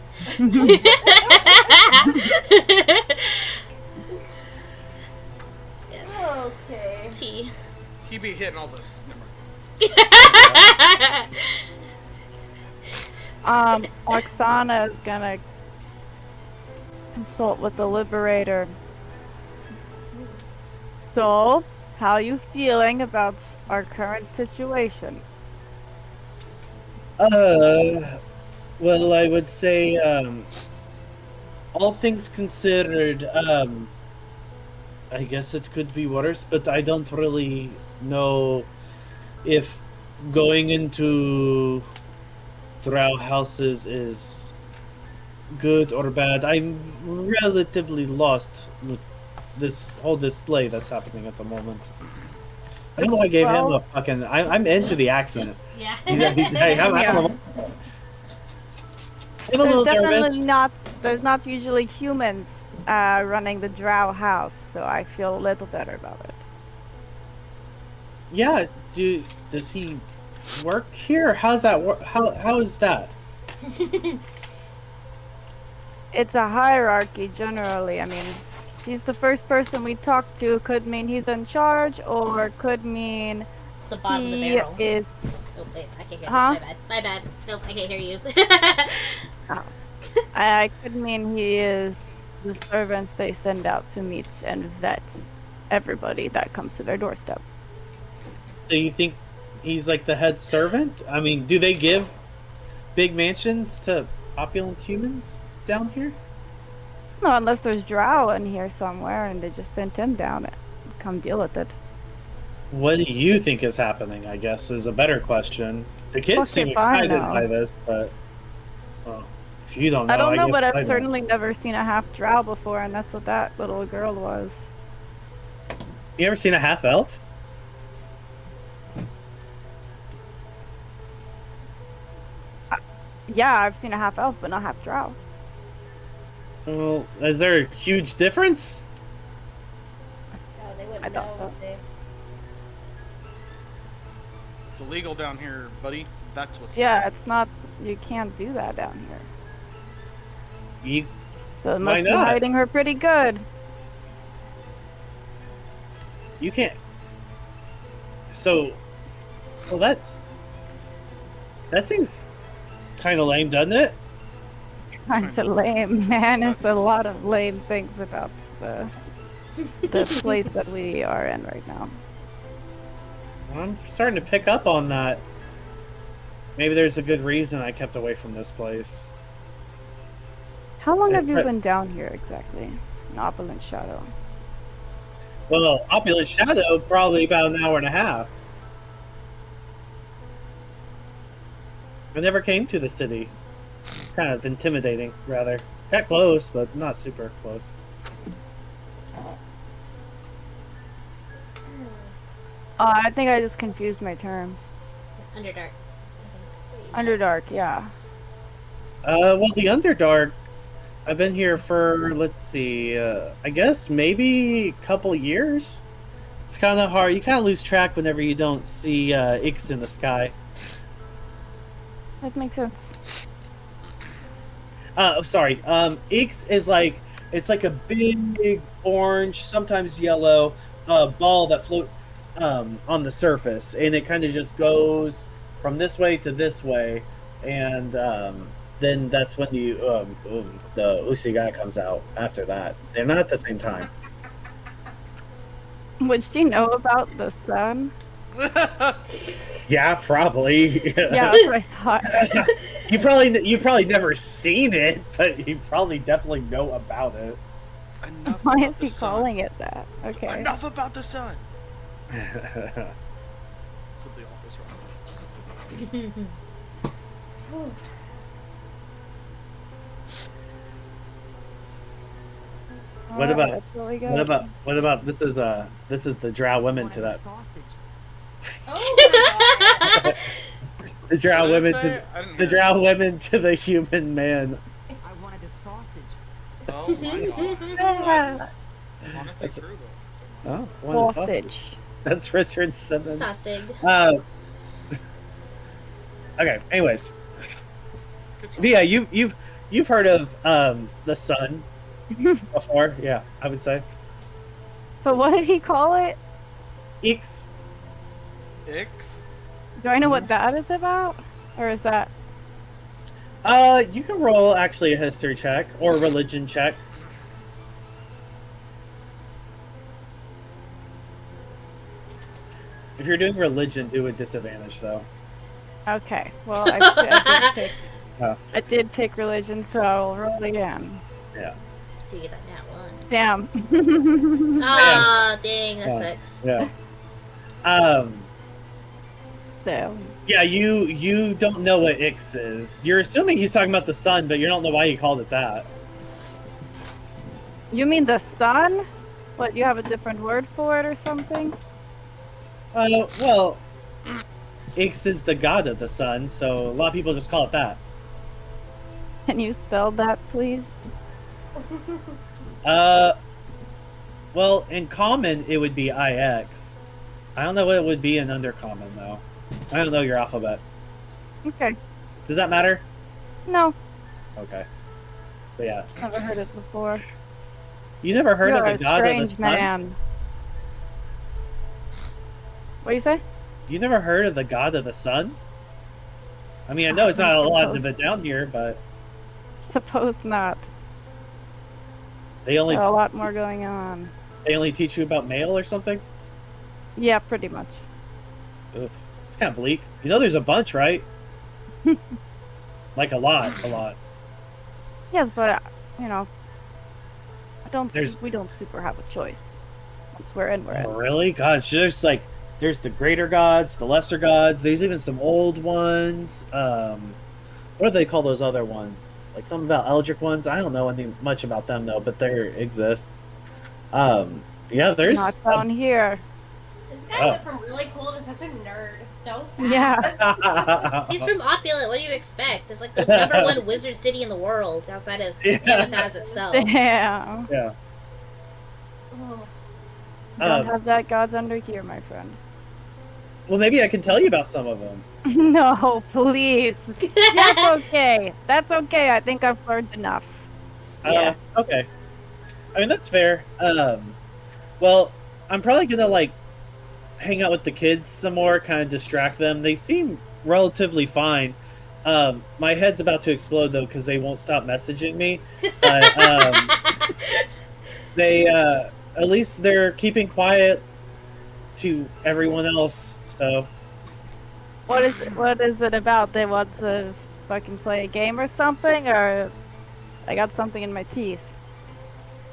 Yes. Okay. T. He be hitting all this. Oksana is gonna consult with the Liberator. So, how are you feeling about our current situation? Well, I would say, all things considered, I guess it could be worse, but I don't really know if going into drow houses is good or bad. I'm relatively lost with this whole display that's happening at the moment. I don't know why I gave him a fucking... I'm into the accent. Yeah. I'm a little nervous. There's not usually humans running the drow house, so I feel a little better about it. Yeah, does he work here? How's that work? How is that? It's a hierarchy generally. I mean, he's the first person we talk to. Could mean he's in charge, or could mean It's the bottom of the he barrel. is. Oh, wait, I can't hear Huh? this. My bad. My bad. Nope, I can't hear you. Oh. I could mean he is the servants they send out to meet and vet everybody that comes to their doorstep. So you think he's like the head servant? I mean, do they give big mansions to opulent humans down here? No, unless there's drow in here somewhere and they just sent him down it. Come deal with it. What do you think is happening, I guess, is a better question. The kids Fuck seem if I excited know. by this, but... Well, if you don't know, I don't know, guess but I I've know. certainly never seen a half drow before, and that's what that little girl was. You ever seen a half-elf? Yeah, I've seen a half elf, but not half drow. Well, is there a huge difference? Oh, they wouldn't I thought know so. if they... It's illegal down here, buddy. That's what's. Yeah, it's not. You can't do that down here. You, So it Why must be not? hiding her pretty good. you can't... So... Well, that seems kind of lame, doesn't it? Kind of lame, man. It's a lot of lame things about the place that we are in right now. I'm starting to pick up on that. Maybe there's a good reason I kept away from this place. How long It's have you pre- been down here exactly? In Oppolant Shadow. Well, Opulent Shadow, probably about an hour and a half. I never came to the city. Kind of intimidating, rather. Got close, but not super close. I think I just confused my terms. Underdark. Underdark, yeah. Well, the Underdark, I've been here for, let's see, I guess maybe a couple years? It's kind of hard. You kind of lose track whenever you don't see Ix in the sky. That makes sense. Sorry. Ix is like, it's like a big orange, sometimes yellow, ball that floats on the surface, and it kind of just goes from this way to this way, and then that's when the Usi guy comes out after that. They're not at the same time. Would she know about the sun? Yeah, probably. Yeah, that's what I thought. you probably never seen it, but you probably definitely know about it. Enough Why about is the he sun. calling it that? Okay. Enough about the sun. So the office reference. What about That's all we got. what about this is the Drow women to that Oh my god. the Drow What did women it to say? I didn't the hear Drow women to the human man. I wanted a sausage. Oh my god. Yeah. Honestly That's- true though. Oh, what is that? Sausage. That's Richard Simmons. Sausage. Okay. Anyways, Good job. but yeah, you've heard of the sun before? Yeah, I would say. But what did he call it? Eeks. Ix? Do I know what that is about? Or is that... You can roll actually a history check or a religion check. If you're doing religion, do a disadvantage though. Okay, well, Oh, I did pick religion, so I'll roll again. yeah. So you get that nat one. Damn. Ah, dang, that Yeah. sucks. Yeah. So, Yeah, you don't know what Ix is. You're assuming he's talking about the sun, but you don't know why he called it that. you mean the sun? What, you have a different word for it or something? Well, Ix is the god of the sun, so a lot of people just call it that. Can you spell that, please? Well, in common it would be IX. I don't know what it would be in undercommon though. I don't know your alphabet. Okay. Does that matter? No, Okay. But yeah, never heard it before. you never heard You're of the a god of the strange sun? man. What do you say? You never heard of the god of the sun? I mean, I know it's not a lot of it down here, but Suppose not. they only Got a lot more going on. teach you about mail or something. Yeah, pretty much. Oof, it's kind of bleak. You know, there's a bunch, right? Like a lot. Yes, but you know, There's- we don't super have a choice. Once we're in, we're in. Oh, really? God, there's the greater gods, the lesser gods. There's even some old ones. What do they call those other ones? Like something about Eldritch ones. I don't know anything much about them though, but they exist. Yeah, there's. Not down here. This guy went from really cool to such a nerd so fast. Yeah. He's from Oppolant. What do you expect? It's like the #1 wizard city in the world outside of Yeah. Amethyst itself. Damn. Yeah. Oh. Don't have that gods under here, my friend. Well, maybe I can tell you about some of them. No, please. That's okay. That's okay. I think I've learned enough. Yeah. Okay. I mean, that's fair. Well, I'm probably gonna hang out with the kids some more, kind of distract them. They seem relatively fine. My head's about to explode though because they won't stop messaging me. But they at least they're keeping quiet to everyone else. So What is it about? They want to fucking play a game or something, or I got something in my teeth.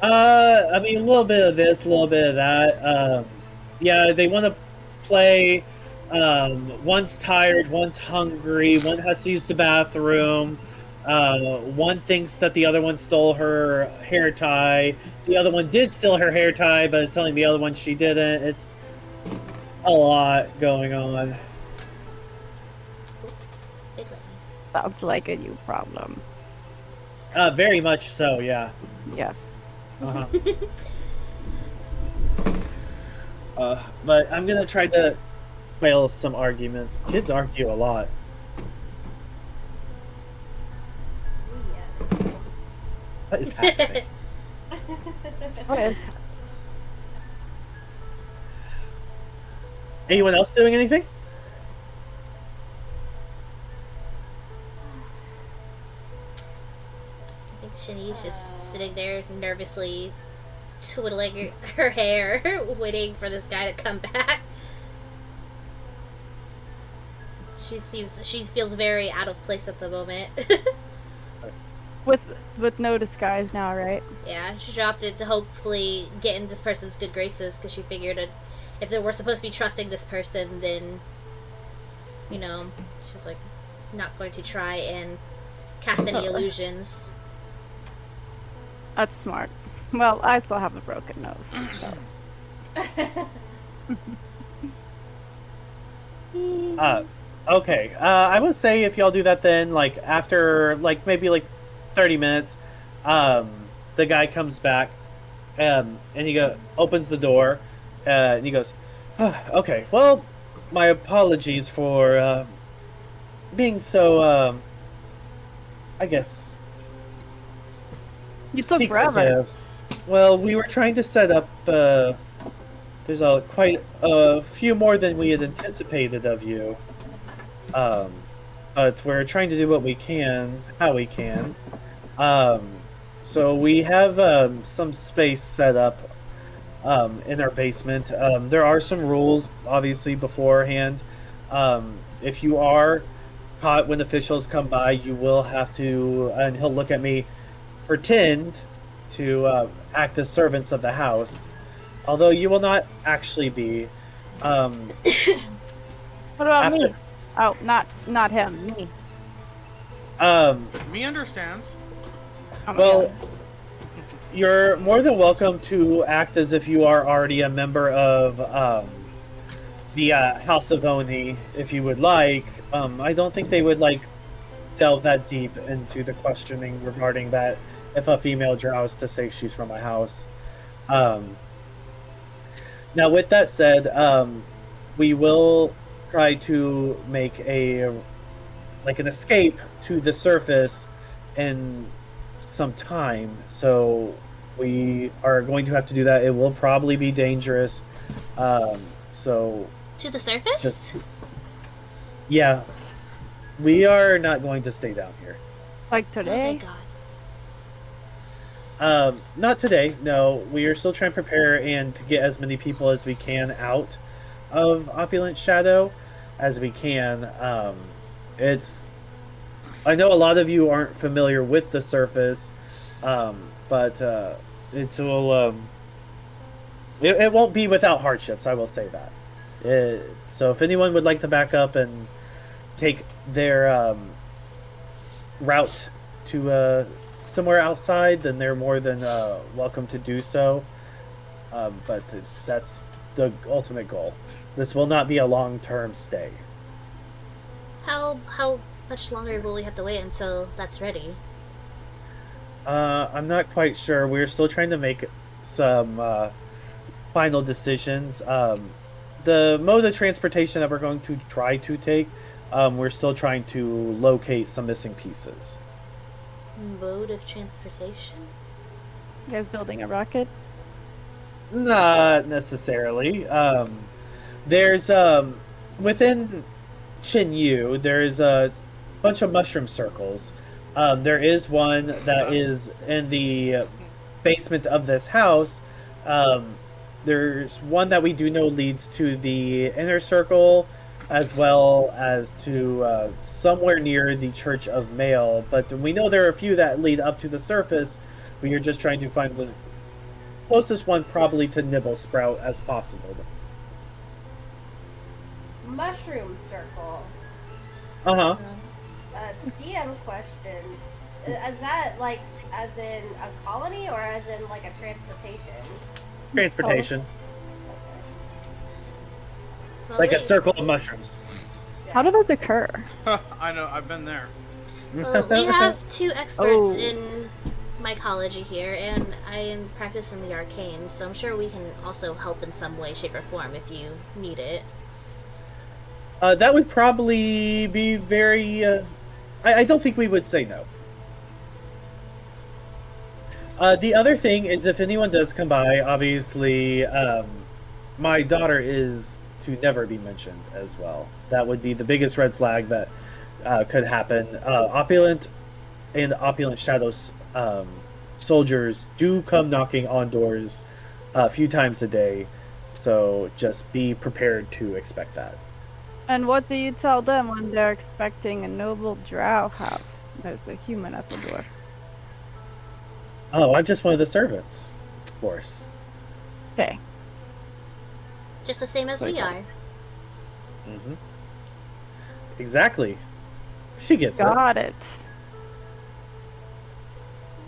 I mean, a little bit of this, a little bit of that. Yeah, they want to play. One's tired, one's hungry, one has to use the bathroom. One thinks that the other one stole her hair tie. The other one did steal her hair tie, but is telling the other one she didn't. It's a lot going on. Big lady. Sounds like a you problem. Very much so, yeah. Yes. Uh-huh. But I'm gonna try to quail some arguments. Kids argue a lot. What is happening? What is? Anyone else doing anything? Shani's just sitting there nervously twiddling her hair, waiting for this guy to come back. She feels very out of place at the moment. With no disguise now, right? Yeah, she dropped it to hopefully get in this person's good graces because she figured if they were supposed to be trusting this person, then, you know, she's like not going to try and cast any illusions. That's smart. Well, I still have a broken nose, so. Okay. I would say if y'all do that then, like, after, like, maybe, like, 30 minutes, the guy comes back, and he opens the door, and he goes, okay, well, my apologies for, being so, I guess, You took secretive. forever. Well, we were trying to set up, there's quite a few more than we had anticipated of you. But we're trying to do what we can, how we can. So we have some space set up in our basement. There are some rules, obviously, beforehand. If you are caught when officials come by, you will have to, and he'll look at me, pretend to act as servants of the house. Although you will not actually be. What about me? Oh, not him. Me. Me understands. Oh my Well, God. you're more than welcome to act as if you are already a member of the House of Oni, if you would like. I don't think they would delve that deep into the questioning regarding that. If a female drow is to say she's from a house. Now, with that said, we will try to make an escape to the surface in some time. So we are going to have to do that. It will probably be dangerous. So To the surface? yeah, we are not going to stay down here. Like Oh, today? thank God. Not today. No, we are still trying to prepare and to get as many people as we can out of Oppolant Shadow as we can. I know a lot of you aren't familiar with the surface, but it won't be without hardships. I will say that. So if anyone would like to back up and take their route to somewhere outside, then they're more than welcome to do so. But that's the ultimate goal. This will not be a long-term stay. How much longer will we have to wait until that's ready? I'm not quite sure. We're still trying to make some final decisions. The mode of transportation that we're going to try to take, we're still trying to locate some missing pieces. Mode of transportation? You guys building a rocket? Not necessarily. There's within Chinyu, there's a bunch of mushroom circles. There is one that is in the basement of this house. There's one that we do know leads to the inner circle, as well as to somewhere near the Church of Mail. But we know there are a few that lead up to the surface. We are just trying to find the closest one, probably to Nibble Sprout, as possible. Mushroom circle. Uh-huh. DM question. Is that as in a colony or as in a transportation? Transportation. Well, Like a wait. circle of mushrooms. How do those occur? I know, I've been there. Well, we have two experts Oh. in mycology here, and I am practicing the arcane, so I'm sure we can also help in some way, shape, or form if you need it. That would probably be very... I don't think we would say no. The other thing is, if anyone does come by, obviously, my daughter is to never be mentioned as well. That would be the biggest red flag that could happen. Oppolant and Oppolant Shadows soldiers do come knocking on doors a few times a day, so just be prepared to expect that. And what do you tell them when they're expecting a noble drow house? There's a human at the door. Oh, I'm just one of the servants, of course. Okay. Just the same as we are. Mm-hmm. Exactly. She gets Got it.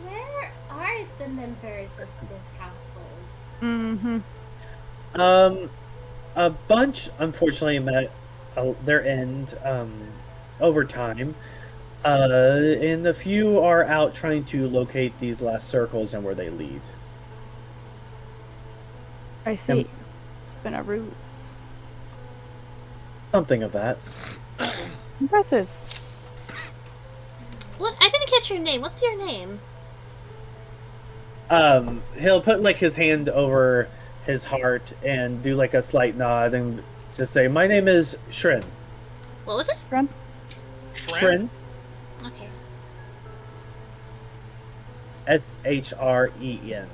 Where are the members of this household? Mm-hmm. A bunch, unfortunately, met their end over time. And a few are out trying to locate these last circles and where they lead. I see. It's been a ruse. Something of that. Impressive. What? I didn't catch your name. What's your name? He'll put like his hand over his heart and do like a slight nod and just say, "My name is Shrin." What was it? Shrin? Shrin. Okay. Shren.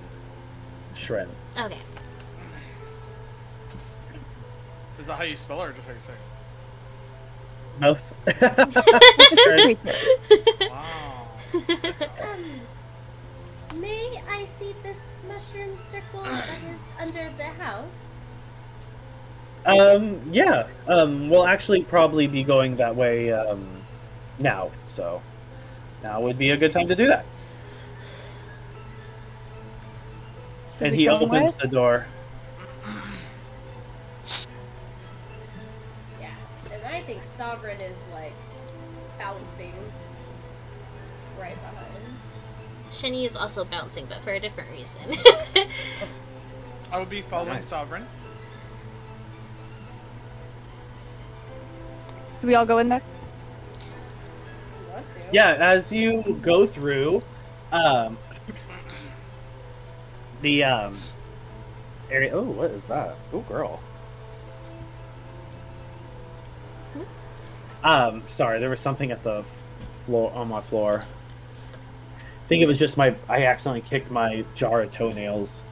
Shrin. Okay. Is that how you spell it or just how you say Both. it? Wow. May I see this mushroom circle that is under the house? Yeah. We'll actually probably be going that way now, so now would be a good time to do that. And he opens the door. Yeah, and I think Sovereign is like bouncing right behind. Shinny is also bouncing, but for a different reason. I would be following Nice. Sovereign. Do we all go in there? You want to? Yeah, as you go through, the area. Oh, what is that? Oh, girl. Sorry, there was something at the floor on my floor. I think it was just I accidentally kicked my jar of toenails.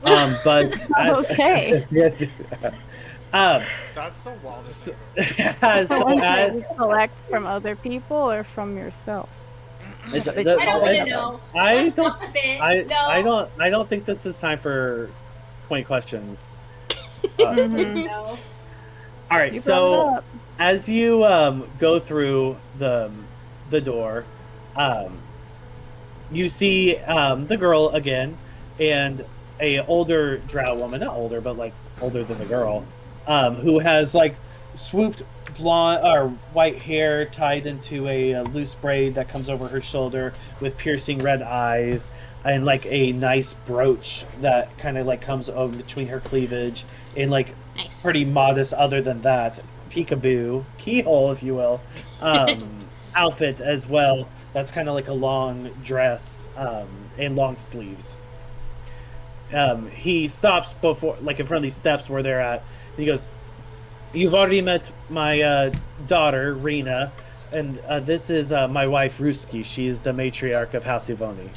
But Okay. That's the wildest thing. Do you collect from other people or from yourself? I don't want to know. I Let's don't. stop a bit. I No. don't think this is time for 20 questions. No. All right, You brought it so up. as you go through the door, you see the girl again, and a older drow woman, not older, but like older than the girl, who has like swooped blonde or white hair tied into a loose braid that comes over her shoulder with piercing red eyes, and like a nice brooch that kind of like comes over between her cleavage, and like Nice. pretty modest other than that peekaboo keyhole, if you will, outfit as well. That's kind of like a long dress and long sleeves. He stops before, like in front of these steps where they're at. He goes, "You've already met my daughter, Rena, and this is my wife, Ruski. She's the matriarch of House Ivoni."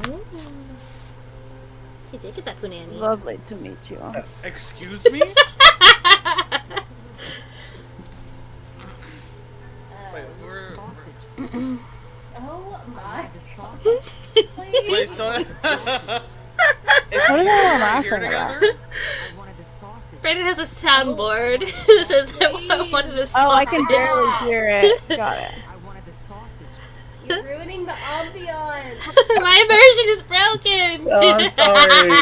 Ooh. He did get that punani. Lovely to meet you. Excuse me? Wait, we're... Oh my. Wait, so... What are they all Here laughing together? about? Brandon has a soundboard. This is one of the sausages. Oh, I can barely hear it. Got it. You're ruining the ambiance. My immersion is broken. Oh, I'm sorry.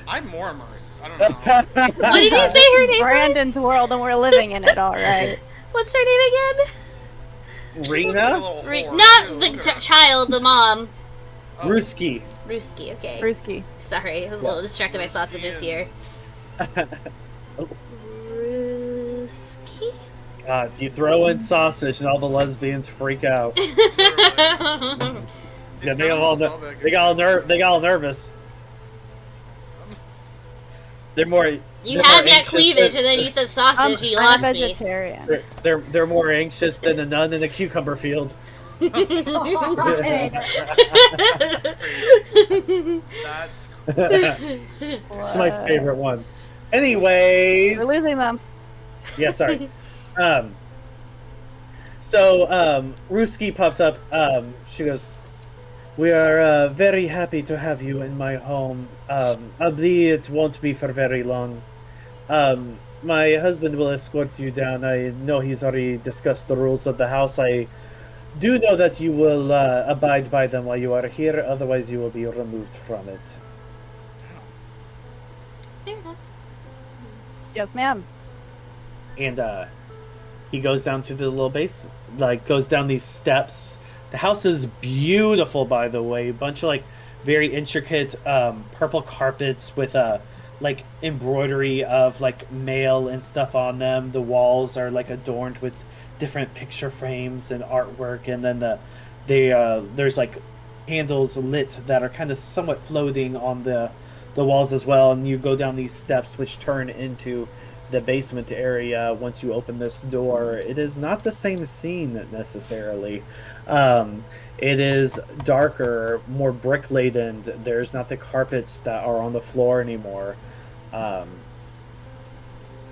I'm more immersed. I don't know. What did you say her name Brandon's was? world, and we're living in it, all right. What's her name again? A Rena? little whore, Not too. the Look at her. child, the mom. Ruski. Ruski, okay. Brewski. Sorry, I was a little distracted by sausages here. Ruski? If you throw in sausage and all the lesbians freak out. Yeah, they got all nervous. They're more. You they're had more me at anxious cleavage, than- and then you said sausage, and you I'm lost a me. vegetarian. They're more anxious than a nun in a cucumber field. That's It's my favorite one. Anyways, We're losing them. yeah, sorry. So Ruski pops up. She goes, "We are very happy to have you in my home. Albeit it won't be for very long. My husband will escort you down. I know he's already discussed the rules of the house. I do know that you will abide by them while you are here. Otherwise, you will be removed from it." Fair enough. Yes, ma'am. And he goes down to the little base, like goes down these steps. The house is beautiful, by the way. A bunch of like very intricate purple carpets with like embroidery of like mail and stuff on them. The walls are like adorned with different picture frames and artwork, and then there's like candles lit that are kind of somewhat floating on the walls as well. And you go down these steps which turn into the basement area. Once you open this door, it is not the same scene necessarily. It is darker, more brick laden. There's not the carpets that are on the floor anymore.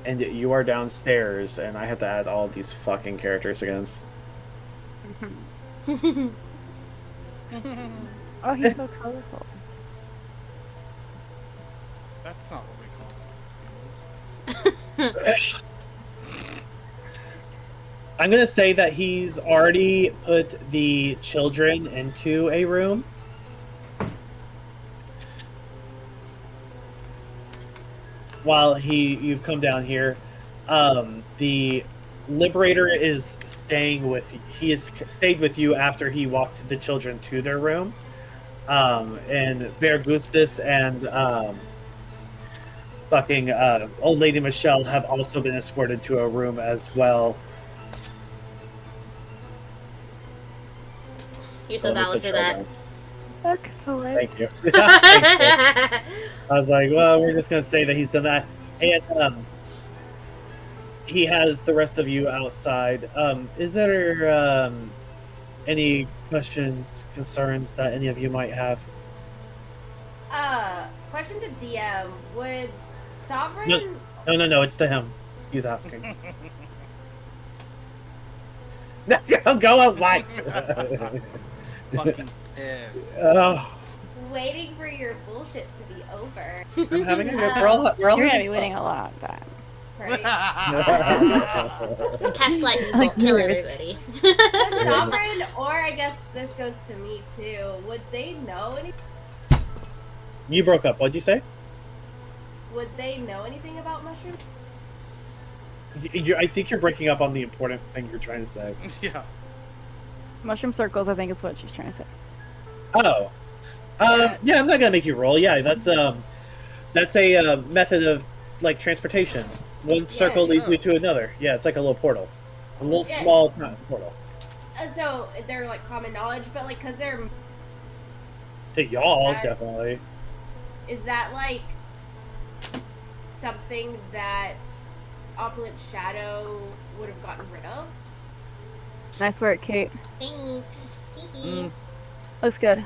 And you are downstairs, and I have to add all of these fucking characters again. Oh, he's so colorful. That's not what we call it. I'm gonna say that he's already put the children into a room. While you've come down here, the Liberator is staying with. He has stayed with you after he walked the children to their room, and Vergustus and fucking old lady Michelle have also been escorted to a room as well. You're so valid for that. Excellent. Thank you. Thank you. I was like, well, we're just gonna say that he's done that, and he has the rest of you outside. Is there any questions, concerns that any of you might have? Question to DM: would Sovereign? No, it's to him. He's asking. No, go out light. Fucking pissed. Waiting for your bullshit to be over. I'm having a good. We're all You're gonna having be waiting a lot of time. Right? Cast lightning bolt, kill everybody. The Sovereign, or I guess this goes to me too. Would they know anything? You broke up. What'd you say? Would they know anything about mushrooms? I think you're breaking up on the important thing you're trying to say. Yeah. Mushroom circles, I think is what she's trying to say. Oh. Yeah, I'm not gonna make you roll. Yeah, that's a method of like transportation. One circle leads you to another. Yeah, it's like a little portal, a little small portal. So they're like common knowledge, but like because they're To y'all, definitely. is that like something that Oppolant Shadow would have gotten rid of? Nice work, Kate. Thanks. Teehee. Looks good.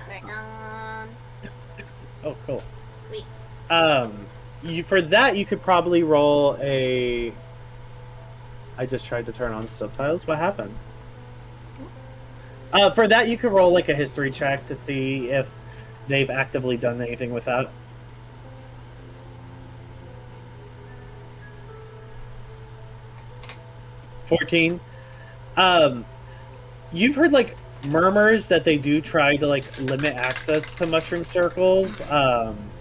Oh, cool. Wait. For that, you could probably roll a. I just tried to turn on subtitles. What happened? For that, you could roll like a history check to see if they've actively done anything with that. $14. You've heard like murmurs that they do try to like limit access to mushroom circles.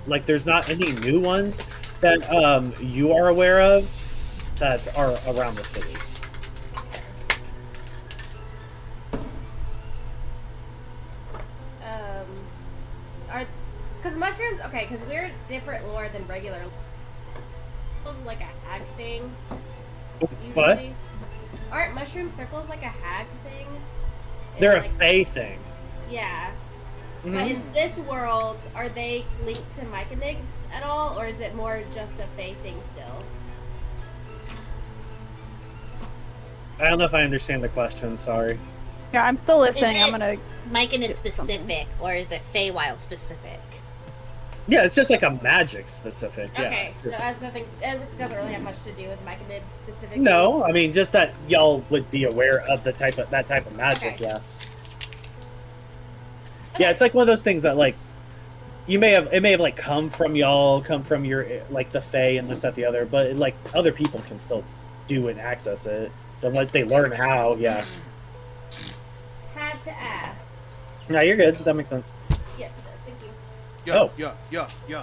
Like there's not any new ones that you are aware of that are around the city. Because mushrooms, okay, because we're different lore than regular. It's like a hag thing. Usually. What? Aren't mushroom circles like a hag thing? They're like, a fae thing. Yeah. Mhm. But in this world, are they linked to Myconids at all, or is it more just a fae thing still? I don't know if I understand the question. Sorry. Yeah, I'm still listening. it- I'm gonna. Myconid do specific, or is it Feywild specific? Yeah, it's just like a magic specific. Yeah. Okay, so just- it has nothing. It doesn't really have much to do with Myconid specifically. No, I mean just that y'all would be aware of that type of magic. Okay. Yeah. Yeah, it's like one of those things that like it may have like come from y'all, come from your like the Fae and this, that, the other, but like other people can still do and access it. Then once they learn how, yeah. Had to ask. No, you're good. That makes sense. Yes, it does. Thank you. Yeah, Oh. yeah. Yeah.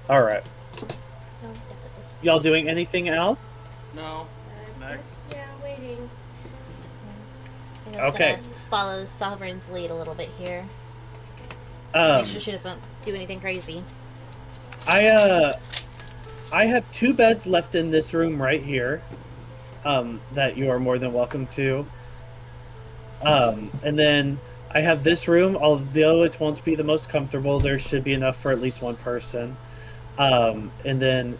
All right. No, if it doesn't- Y'all doing anything else? No. Next. Yeah, waiting. I think I was Okay. gonna follow Sovereign's lead a little bit here. Um, Make sure she doesn't do anything crazy. I have 2 beds left in this room right here, that you are more than welcome to. And then I have this room, although it won't be the most comfortable, there should be enough for at least 1 person. And then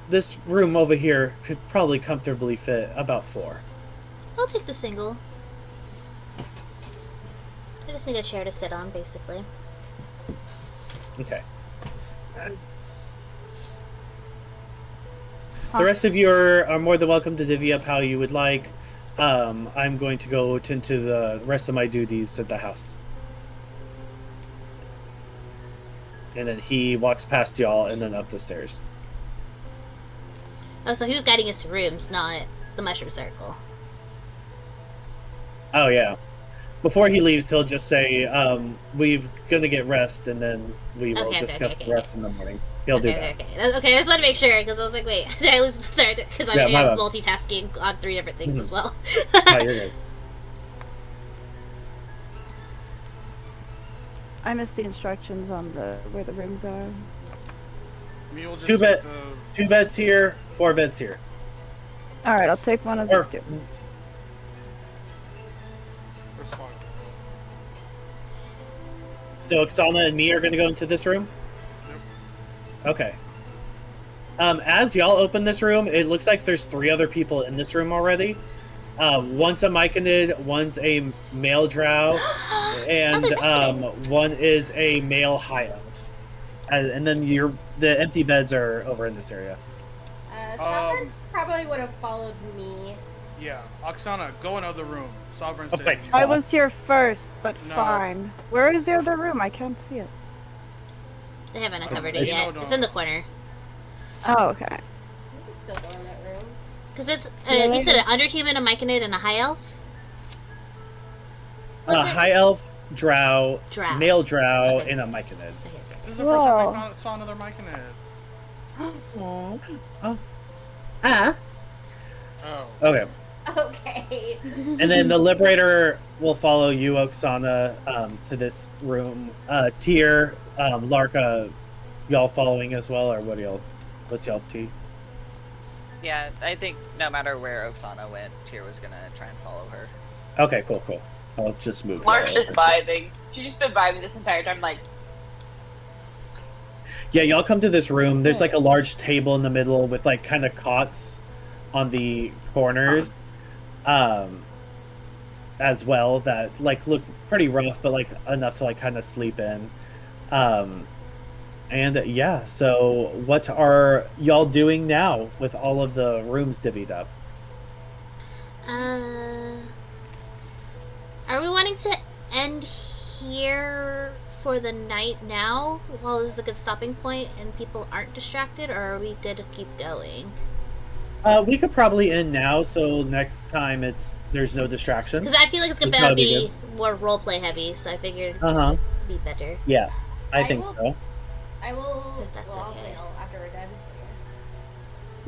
this room over here could probably comfortably fit about 4. I'll take the single. I just need a chair to sit on, basically. Okay. The rest of you are more than welcome to divvy up how you would like. I'm going to go tend to the rest of my duties at the house. And then he walks past y'all and then up the stairs. Oh, so he was guiding us to rooms, not the mushroom circle. Oh, yeah. Before he leaves, he'll just say, we're gonna get rest, and then we will discuss the rest in the morning. He'll do that. Okay, I just want to make sure, because I was like, wait, did I lose the third? Because I'm Yeah, my bad. multitasking on 3 different things as well. Oh, you're good. I missed the instructions on where the rooms are. Me will just 2 take 2 beds here, 4 beds here. All right, I'll take one of Or- these 2. Where's Fog? So Oksana and me are gonna go into this room? Okay. As y'all open this room, it looks like there's 3 other people in this room already. One's a Myconid, one's a male Drow, and Other Myconids. one is a male High Elf. And then the empty beds are over in this area. Sovereign probably would have followed me. Yeah, Oksana, go another room. Sovereign Oh, said wait. you. I was here first, but No. fine. Where is the other room? I can't see it. They haven't Oh, uncovered it's- it yet. no. It's in the corner. Oh, okay. We can still go in that room. Because it's, Yeah, you said right. an underhuman, a Myconid, and a high elf? A Was it- High Elf, Drow, Drow. male Drow, Okay. and a Myconid. This is the first time Whoa. I saw another Myconid. Oh. Ah. Oh. Okay. Okay. And then the Liberator will follow you, Oksana, to this room. Tyr, Larka, y'all following as well, or what's y'all's tea? Yeah, I think no matter where Oksana went, Tyr was gonna try and follow her. Okay, cool. I'll just move. Mark's that just over. vibing. She's just been vibing this entire time, like, Yeah, y'all come to this room. There's like a large table in the middle with like kind of cots on the corners, as well that like look pretty rough, but like enough to like kind of sleep in. And yeah, so what are y'all doing now with all of the rooms divvied up? Are we wanting to end here for the night now, while this is a good stopping point and people aren't distracted, or are we good to keep going? We could probably end now, so next time there's no distractions. Because I feel like it's gonna That'd be be more roleplay heavy, so I figured Uh-huh. it'd be better. Yeah, I I think will- so. I will. If that's I'll okay. tell after we're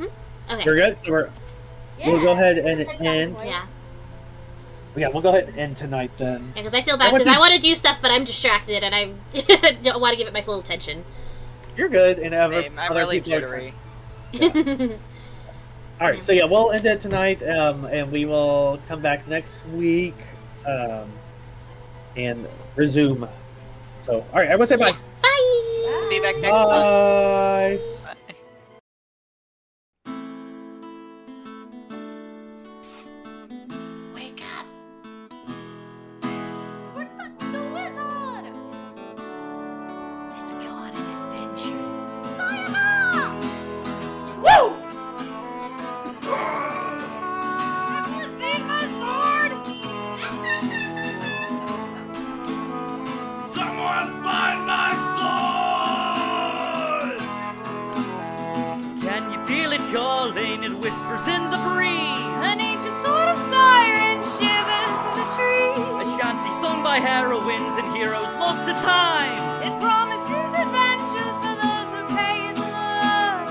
done. Okay. We're good. So we'll go ahead and At that end. point. Yeah. We'll go ahead and end tonight then. Because I feel bad what because I did- want to do stuff, but I'm distracted and I don't want to give it my full attention. You're good, and I'm other really people are jittery. All right, so yeah, we'll end it tonight, and we will come back next week, and resume. So, all right, everyone say bye. Bye. Be back next month. Bye. Bye. villains and heroes lost to time. It promises adventures for those who pay it love.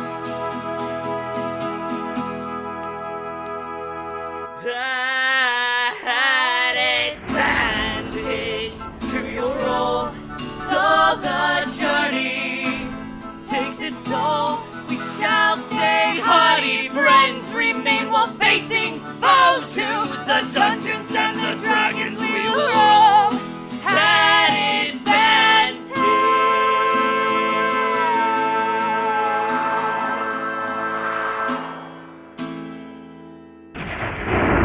Add advantage to your roll, though the journey takes its toll. We shall stay hardy, friends remain while facing